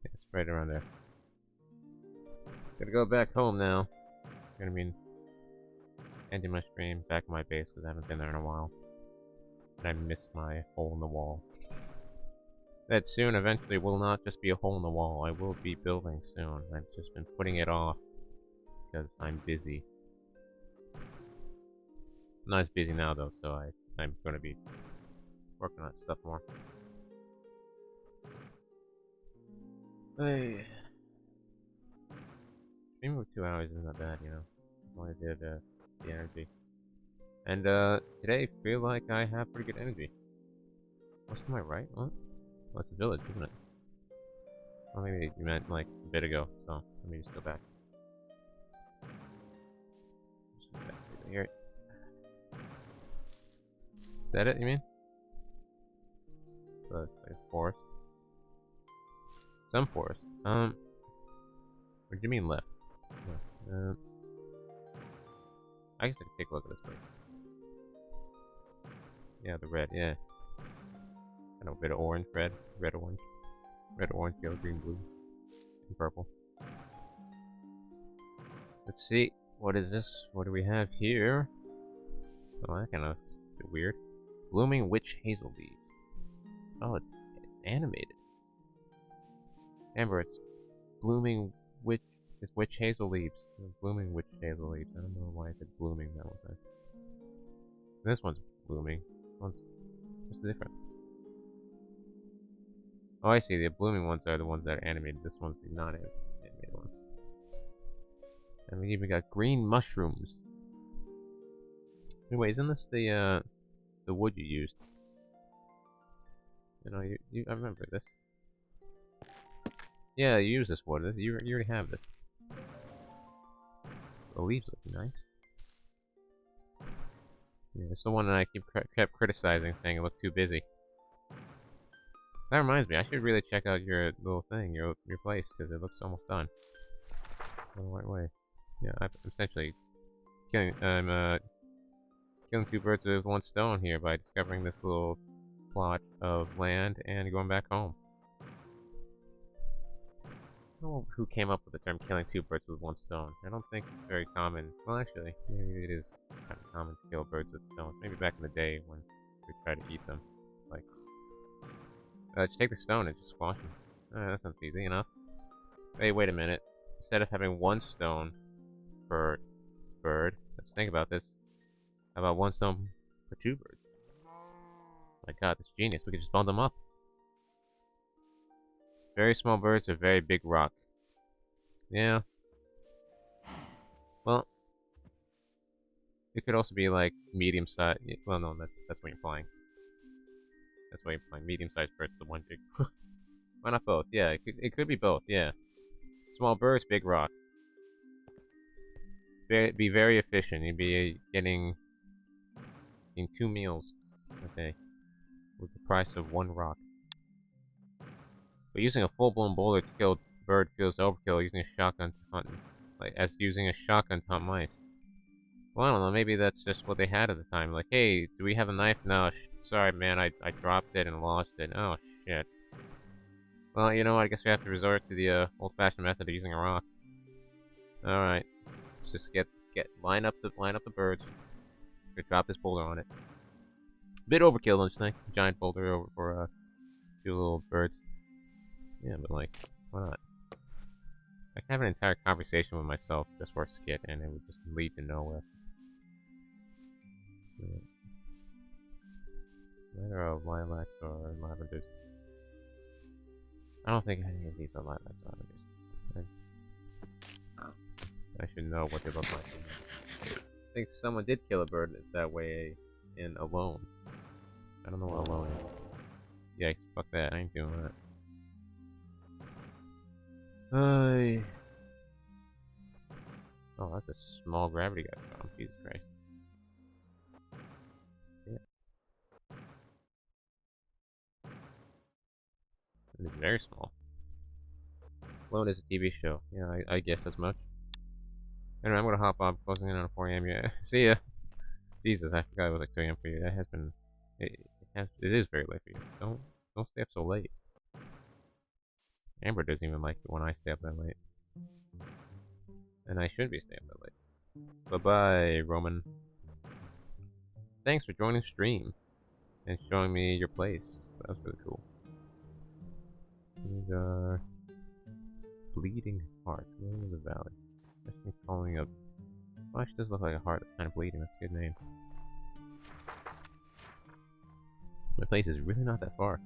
[SPEAKER 1] Yeah, it's right around there. Gotta go back home now. Gonna be ending my stream back at my base because I haven't been there in a while. And I missed my hole in the wall. That soon eventually will not just be a hole in the wall. I will be building soon. I've just been putting it off because I'm busy. I'm not as busy now though, so I'm going to be working on stuff more. Hey. Streaming for 2 hours is not bad, you know, as long as you have the energy. And today I feel like I have pretty good energy. What's to my right? What? Well, it's a village, isn't it? Well, maybe you meant like a bit ago, so let me just go back. Just go back here. Is that it, you mean? So it's like forest. Some forest. What do you mean left? Yeah. I guess I could take a look at this place. Yeah, the red, yeah. I know, a bit of orange, red, orange, yellow, green, blue, and purple. Let's see, what is this? What do we have here? Oh, that kind of is a bit weird. Blooming witch hazel leaves. Oh, it's animated. Amber, it's blooming witch. It's witch hazel leaves. Blooming witch hazel leaves. I don't know why it said blooming that one time. This one's blooming. What's the difference? Oh, I see. The blooming ones are the ones that are animated. This one's the non-animated one. And we even got green mushrooms. Anyway, isn't this the wood you used? You know, I remember this. Yeah, you use this wood. You already have this. The leaves look nice. Yeah, it's the one that I kept criticizing, saying it looked too busy. That reminds me, I should really check out your little thing, your place, because it looks almost done. Going the right way. Yeah, I'm essentially killing 2 birds with 1 stone here by discovering this little plot of land and going back home. I don't know who came up with the term killing 2 birds with 1 stone. I don't think it's very common. Well, actually, maybe it is kind of common to kill birds with stones. Maybe back in the day when we tried to eat them. It's like, just take the stone and just squash them. That sounds easy enough. Hey, wait a minute. Instead of having 1 stone per bird, let's think about this. How about 1 stone for 2 birds? My god, this genius. We could just bundle them up. Very small birds or very big rock. Yeah. Well, it could also be like medium size. Well, no, that's when you're flying. That's why you're flying. Medium sized birds, the 1 big. Why not both? Yeah, it could be both. Yeah. Small birds, big rock. Be very efficient. You'd be getting 2 meals a day with the price of 1 rock. But using a full-blown boulder to kill a bird feels overkill. Using a shotgun to hunt, like as using a shotgun to hunt mice. Well, I don't know. Maybe that's just what they had at the time. Like, hey, do we have a knife? No, sorry, man. I dropped it and lost it. Oh shit. Well, you know what? I guess we have to resort to the old-fashioned method of using a rock. All right, let's just line up the birds. We drop this boulder on it. Bit overkill, don't you think? Giant boulder over for 2 little birds. Yeah, but like, why not? I can have an entire conversation with myself just for a skit, and it would just lead to nowhere. Whether are lilacs or lavenders. I don't think any of these are lilacs or lavenders. I should know what they look like. I think someone did kill a bird that way in Alone. I don't know what Alone is. Yikes, fuck that, I ain't doing that. Oh, that's a small gravity guy from. Jesus Christ. Yeah. It's very small. Alone is a TV show. Yeah, I guess as much. Anyway, I'm gonna hop off, closing in on 4 AM. Yeah, see ya. Jesus, I forgot it was like 2 AM for you. That has been. It is very late for you. Don't stay up so late. Amber doesn't even like it when I stay up that late. And I should be staying up that late. Bye-bye, Roman. Thanks for joining stream and showing me your place. That was really cool. These are Bleeding Heart, Lily of the Valley. Just me calling up. Well, she does look like a heart that's kind of bleeding. That's a good name. My place is really not that far.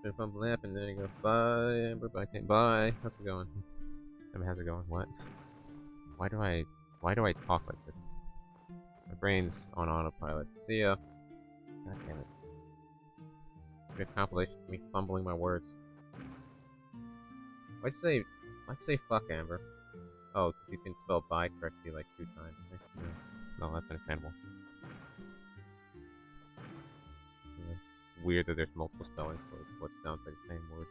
[SPEAKER 1] If I'm laughing, there you go. Bye, Amber. Bye, Tane. Bye. How's it going? Amber, how's it going? What? Why do I talk like this? My brain's on autopilot. See ya. God damn it. Good compilation of me fumbling my words. Why'd you say fuck, Amber? Oh, because you can spell bye correctly like 2 times. No, that's understandable. Yeah, it's weird that there's multiple spellings for what sounds like the same word.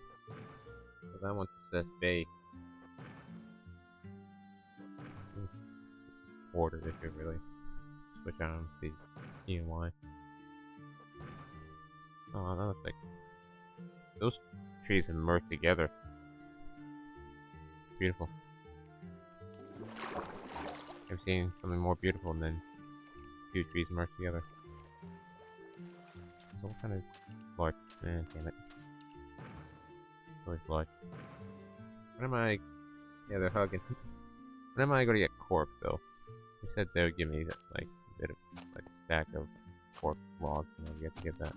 [SPEAKER 1] So that one says bay. Order if you really switch on the E and Y. Oh, that looks like those trees have merged together. Beautiful. I've seen something more beautiful than 2 trees merged together. So what kind of large? Damn it. Always large. When am I? Yeah, they're hugging. When am I going to get cork though? They said they would give me like a bit of like a stack of cork logs, and I'll get to get that.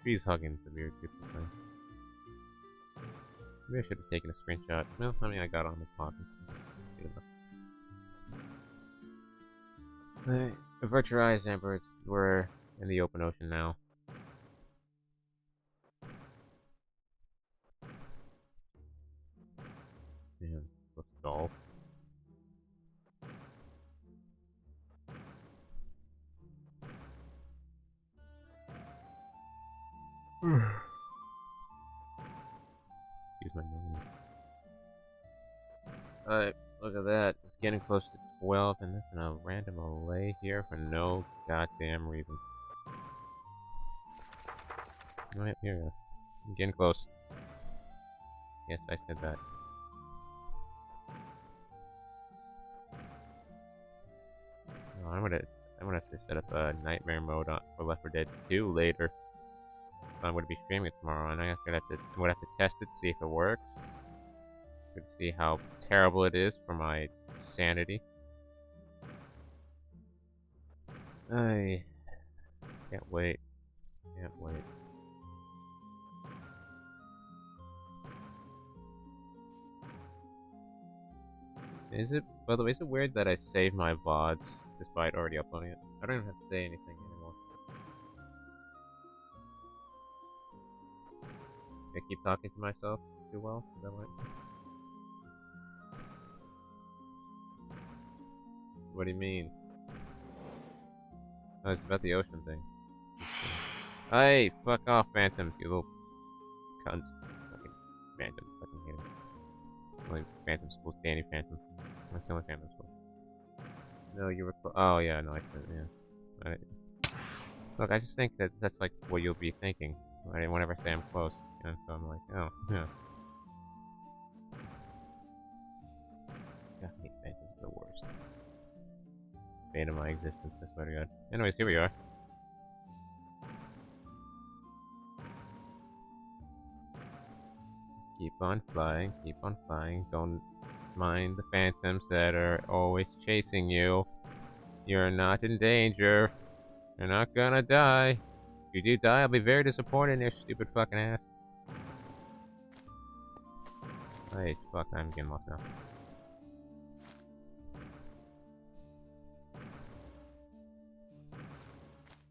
[SPEAKER 1] Trees hugging is a weird, beautiful thing. Maybe I should have taken a screenshot. Well, I mean, I got on the pocket. Avert your eyes, Amber. We're in the open ocean now. Man, looks dull. Excuse my name. Alright, look at that. It's getting close to 12, and there's a random delay here for no goddamn reason. Alright, here we go. I'm getting close. Yes, I said that. Oh, I'm gonna have to set up a nightmare mode for Left 4 Dead 2 later. So I'm gonna be streaming it tomorrow, and I'm gonna have to test it to see if it works. To see how terrible it is for my sanity. I can't wait. Can't wait. Is it, by the way, is it weird that I save my VODs despite already uploading it? I don't even have to say anything anymore. I keep talking to myself too well? Is that right? What do you mean? Oh, it's about the ocean thing. Hey, fuck off, Phantoms, you little cunt. Fucking Phantom, fucking hate him. Only Phantom School's Danny Phantom. That's the only Phantom School. No, you were oh yeah, no, I said, yeah. Look, I just think that that's like what you'll be thinking, right? Whenever I say I'm close. And so I'm like, oh, yeah. God, I hate Phantoms, the worst. Bane of my existence, I swear to God. Anyways, here we are. Keep on flying, don't mind the phantoms that are always chasing you. You're not in danger. You're not gonna die. If you do die, I'll be very disappointed in your stupid fucking ass. Hey, fuck, I'm getting lost now.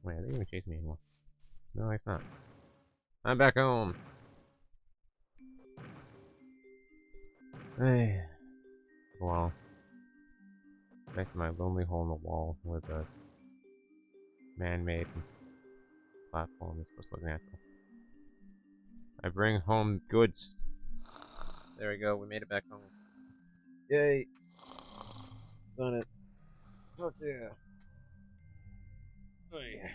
[SPEAKER 1] Wait, are they even chasing me anymore? No, it's not. I'm back home. Hey. Well, back to my lonely hole in the wall where the man-made platform is supposed to look natural. I bring home goods. There we go, we made it back home. Yay! Done it. Fuck yeah. Oh yeah.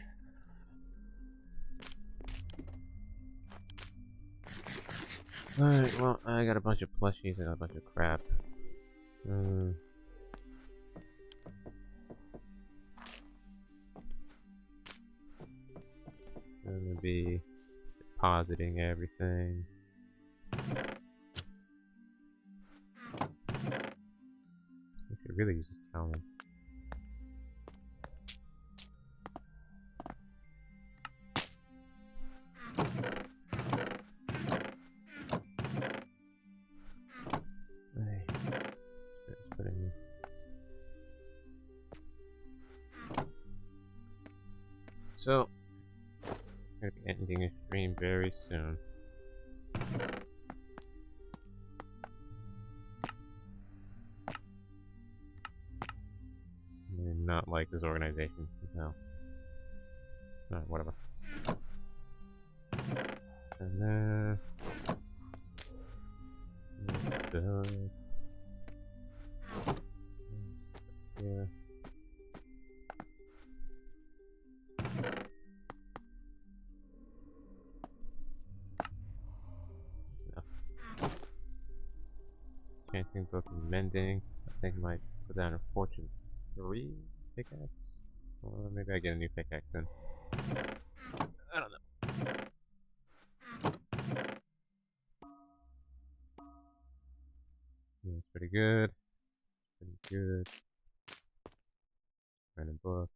[SPEAKER 1] Alright, well, I got a bunch of plushies, I got a bunch of crap. I'm gonna be depositing everything. really use this talent. So, I'm gonna be ending a stream very soon. I do not like this organization. No. Alright, whatever. And then... Yeah. Chanting book and mending. I think I might put down a fortune 3 pickaxe. Or maybe I get a new pickaxe then. I don't know. Yeah, it's pretty good. Pretty good. Find a book.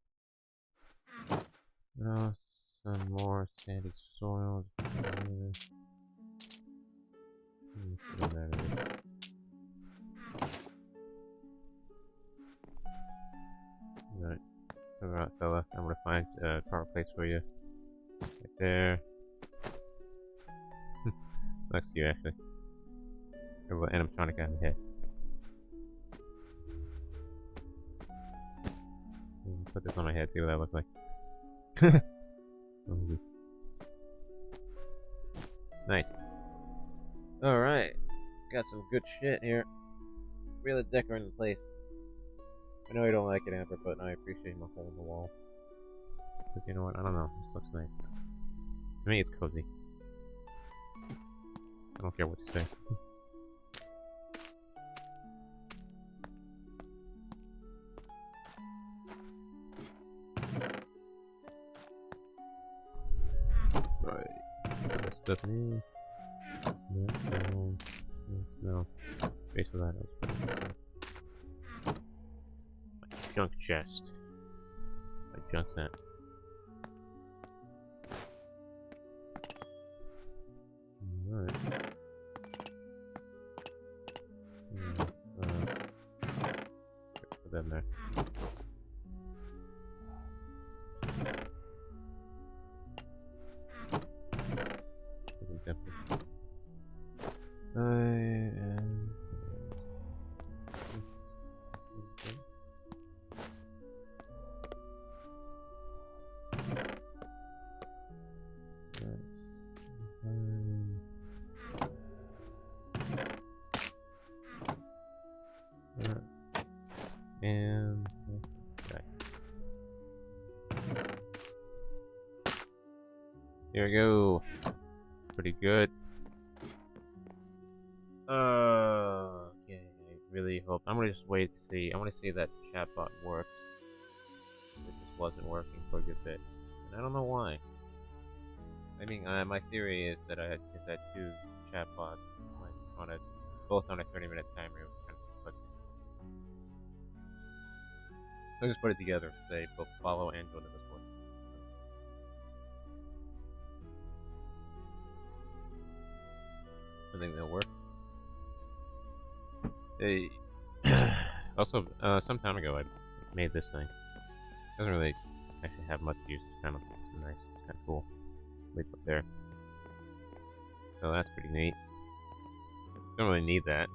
[SPEAKER 1] Oh, some more sandy soil. Alright. Alright, fella. I'm gonna find a power place for you. Right there. Next to you, actually. Animatronic on my head. Put this on my head, see what that looks like. Nice. Alright. Got some good shit here. Really decorating the place. I know you don't like it, Amber, but I appreciate my hole in the wall. Because you know what? I don't know. This looks nice. To me, it's cozy. I don't care what you say. Right. This stuff me. No. Space for that. My junk chest. My junk's that. Alright. Put that in there. And okay. Here we go. Pretty good. Okay. I really hope. I'm gonna just wait to see. I want to see that chatbot works. It just wasn't working for a good bit, and I don't know why. I mean, my theory is that I had two chatbots, like both on a 30-minute timer. It was kind of conflicting. So I just put it together. Say both follow and go to Discord. I think that'll work. Hey. Also, some time ago I made this thing. Doesn't really actually have much use. It's kind of nice. It's kind of cool. It's up there. So that's pretty neat. Don't really need that.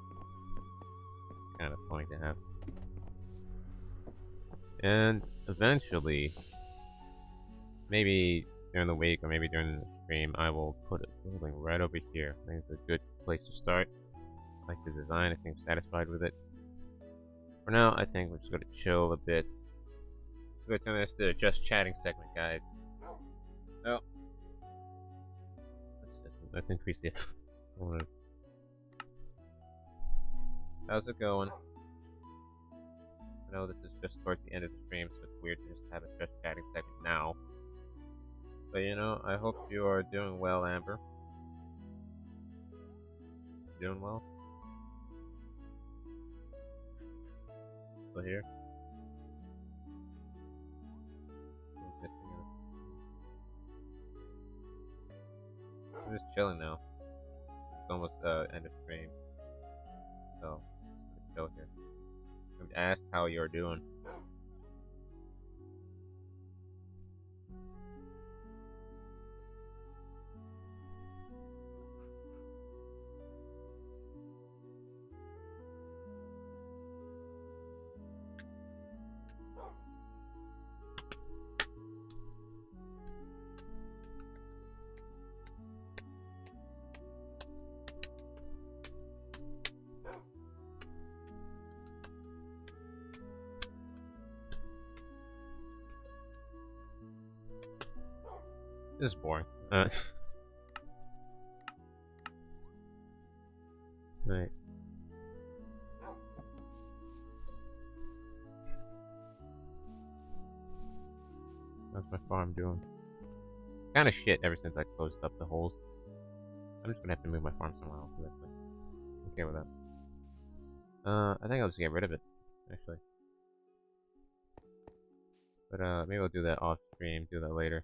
[SPEAKER 1] It's kind of funny to have. And eventually, maybe during the week or maybe during the stream, I will put a building right over here. I think it's a good place to start. I like the design. I think I'm satisfied with it. For now, I think we're just going to chill a bit. We're going to turn this to a just chatting segment, guys. Oh. Let's increase the How's it going? I know this is just towards the end of the stream, so it's weird to just have a just chatting segment now. But you know, I hope you are doing well, Amber. Doing well? still here? I'm just chilling now. It's almost end of stream, so I'm just chill here. I'm asked how you're doing. This is boring. Right. How's my farm doing? Kind of shit ever since I closed up the holes. I'm just gonna have to move my farm somewhere else eventually. I'm okay with that. I think I'll just get rid of it, actually. But maybe I'll do that off stream, do that later.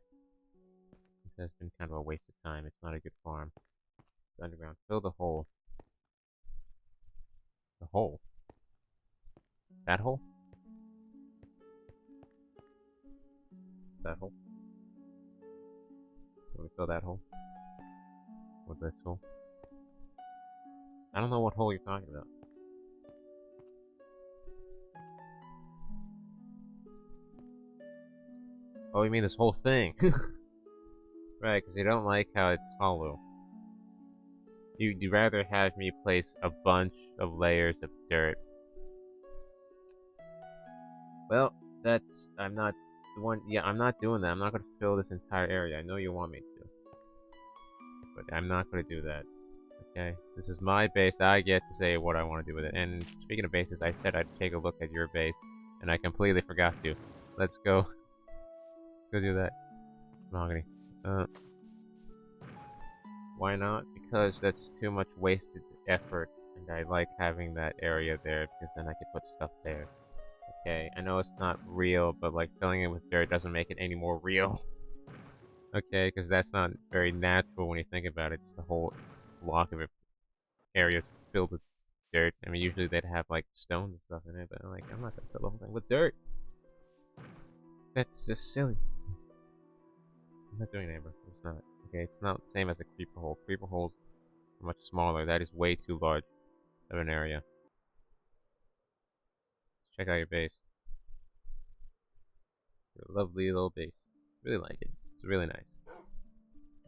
[SPEAKER 1] This has been kind of a waste of time. It's not a good farm. It's underground. Fill the hole. The hole? That hole? That hole? Can we fill that hole? With this hole? I don't know what hole you're talking about. Oh, you mean this whole thing? Right, because you don't like how it's hollow. You'd rather have me place a bunch of layers of dirt. Well, I'm not the one, yeah, I'm not doing that. I'm not going to fill this entire area. I know you want me to. But I'm not going to do that. Okay? This is my base. I get to say what I want to do with it. And speaking of bases, I said I'd take a look at your base. And I completely forgot to. Let's go. Go do that. Mahogany. Why not? Because that's too much wasted effort. And I like having that area there because then I can put stuff there. Okay, I know it's not real, but like filling it with dirt doesn't make it any more real. Okay, because that's not very natural when you think about it. Just a whole block of an area filled with dirt. I mean, usually they'd have like stones and stuff in it, but like, I'm not gonna fill the whole thing with dirt. That's just silly. I'm not doing it, Amber. It's not. Okay, it's not the same as a creeper hole. Creeper holes are much smaller. That is way too large of an area. Check out your base. Your lovely little base. Really like it. It's really nice.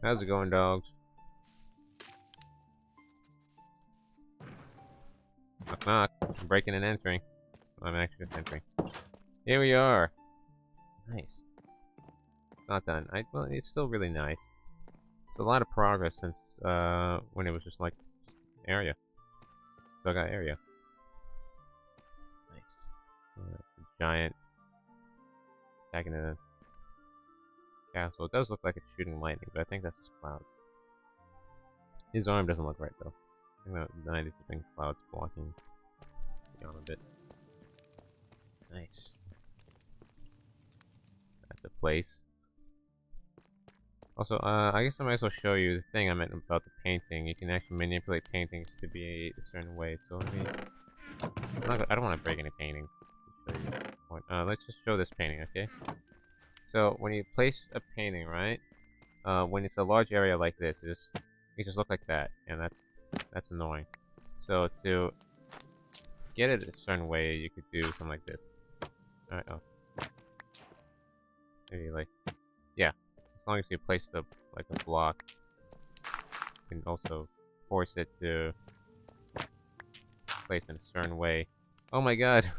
[SPEAKER 1] How's it going, dogs? Knock knock. I'm breaking and entering. Well, I'm actually just entering. Here we are. Nice. Not done. Well, it's still really nice. It's a lot of progress since when it was just like area. Still got area. Nice. It's a giant attacking a castle. It does look like it's shooting lightning, but I think that's just clouds. His arm doesn't look right though. I think that 90 something clouds blocking on a bit. Nice. That's a place. Also, I guess I might as well show you the thing I meant about the painting. You can actually manipulate paintings to be a certain way. So let me. I don't want to break any paintings. Show you. Let's just show this painting, okay? So when you place a painting, right? When it's a large area like this, it just look like that, and that's annoying. So to get it a certain way, you could do something like this. Alright, oh. Maybe like, yeah. As long as you place like a block, you can also force it to place in a certain way. Oh my god!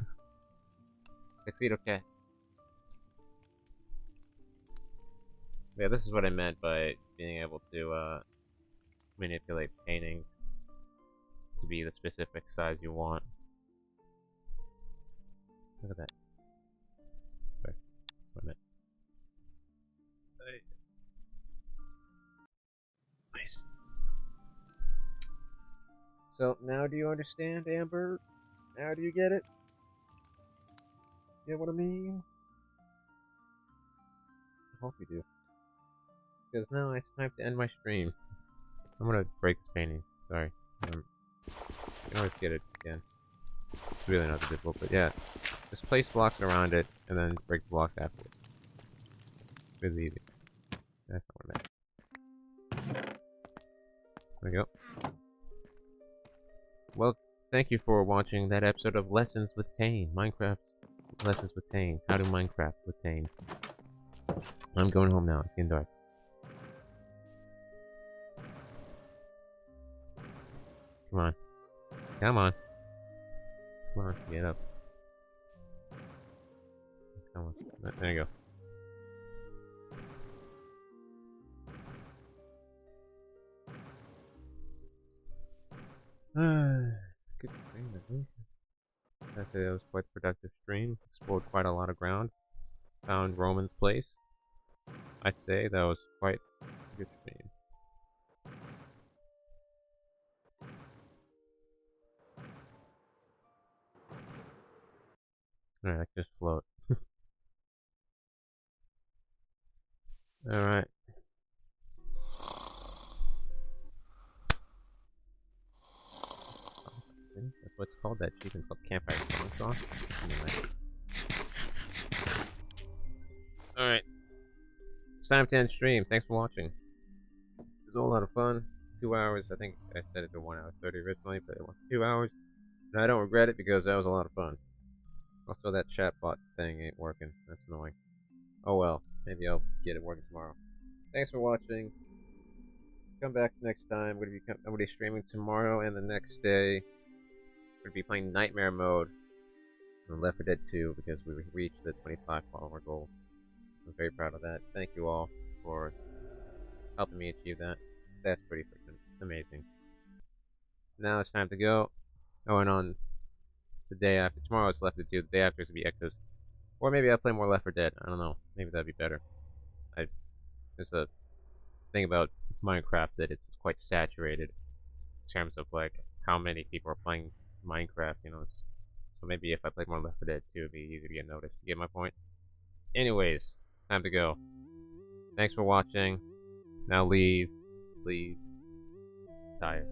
[SPEAKER 1] Tuxedo cat. Yeah, this is what I meant by being able to manipulate paintings to be the specific size you want. Look at that. Sorry, what I meant. Nice. So now do you understand, Amber? Now do you get it? Get what I mean? I hope you do. Because now it's time to end my stream. I'm gonna break this painting. Sorry. You can always get it again. It's really not that difficult, but yeah. Just place blocks around it, and then break the blocks afterwards. Really easy. That's not what I meant. There we go. Well, thank you for watching that episode of Lessons with Tane. Minecraft Lessons with Tane. How to Minecraft with Tane. I'm going home now. It's getting dark. Come on. Come on. Come on. Get up. Come on. There you go. Good stream, I think. I'd say that was quite a productive stream. Explored quite a lot of ground. Found Roman's place. I'd say that was quite a good stream. Alright, I can just float. Alright. That's what it's called, that achievement. It's called Campfire Song. Anyway. Alright. It's time to end stream. Thanks for watching. It was a lot of fun. 2 hours. I think I set it to 1 hour 30 originally, but it was 2 hours. And I don't regret it because that was a lot of fun. Also, that chatbot thing ain't working. That's annoying. Oh well. Maybe I'll get it working tomorrow. Thanks for watching. Come back next time. I'm gonna be streaming tomorrow and the next day. I'm gonna be playing Nightmare mode on Left 4 Dead 2 because we reached the 25 follower goal. I'm very proud of that. Thank you all for helping me achieve that. That's pretty freaking amazing. Now it's time to go. Oh, and on the day after, tomorrow it's Left 4 Dead 2. The day after is gonna be Echoes. Or maybe I'll play more Left 4 Dead. I don't know. Maybe that'd be better. There's a thing about Minecraft that it's quite saturated in terms of like how many people are playing Minecraft. You know, so maybe if I played more Left 4 Dead 2, it'd be easier to get noticed. You get my point? Anyways, time to go. Thanks for watching. Now leave. Leave. Tired.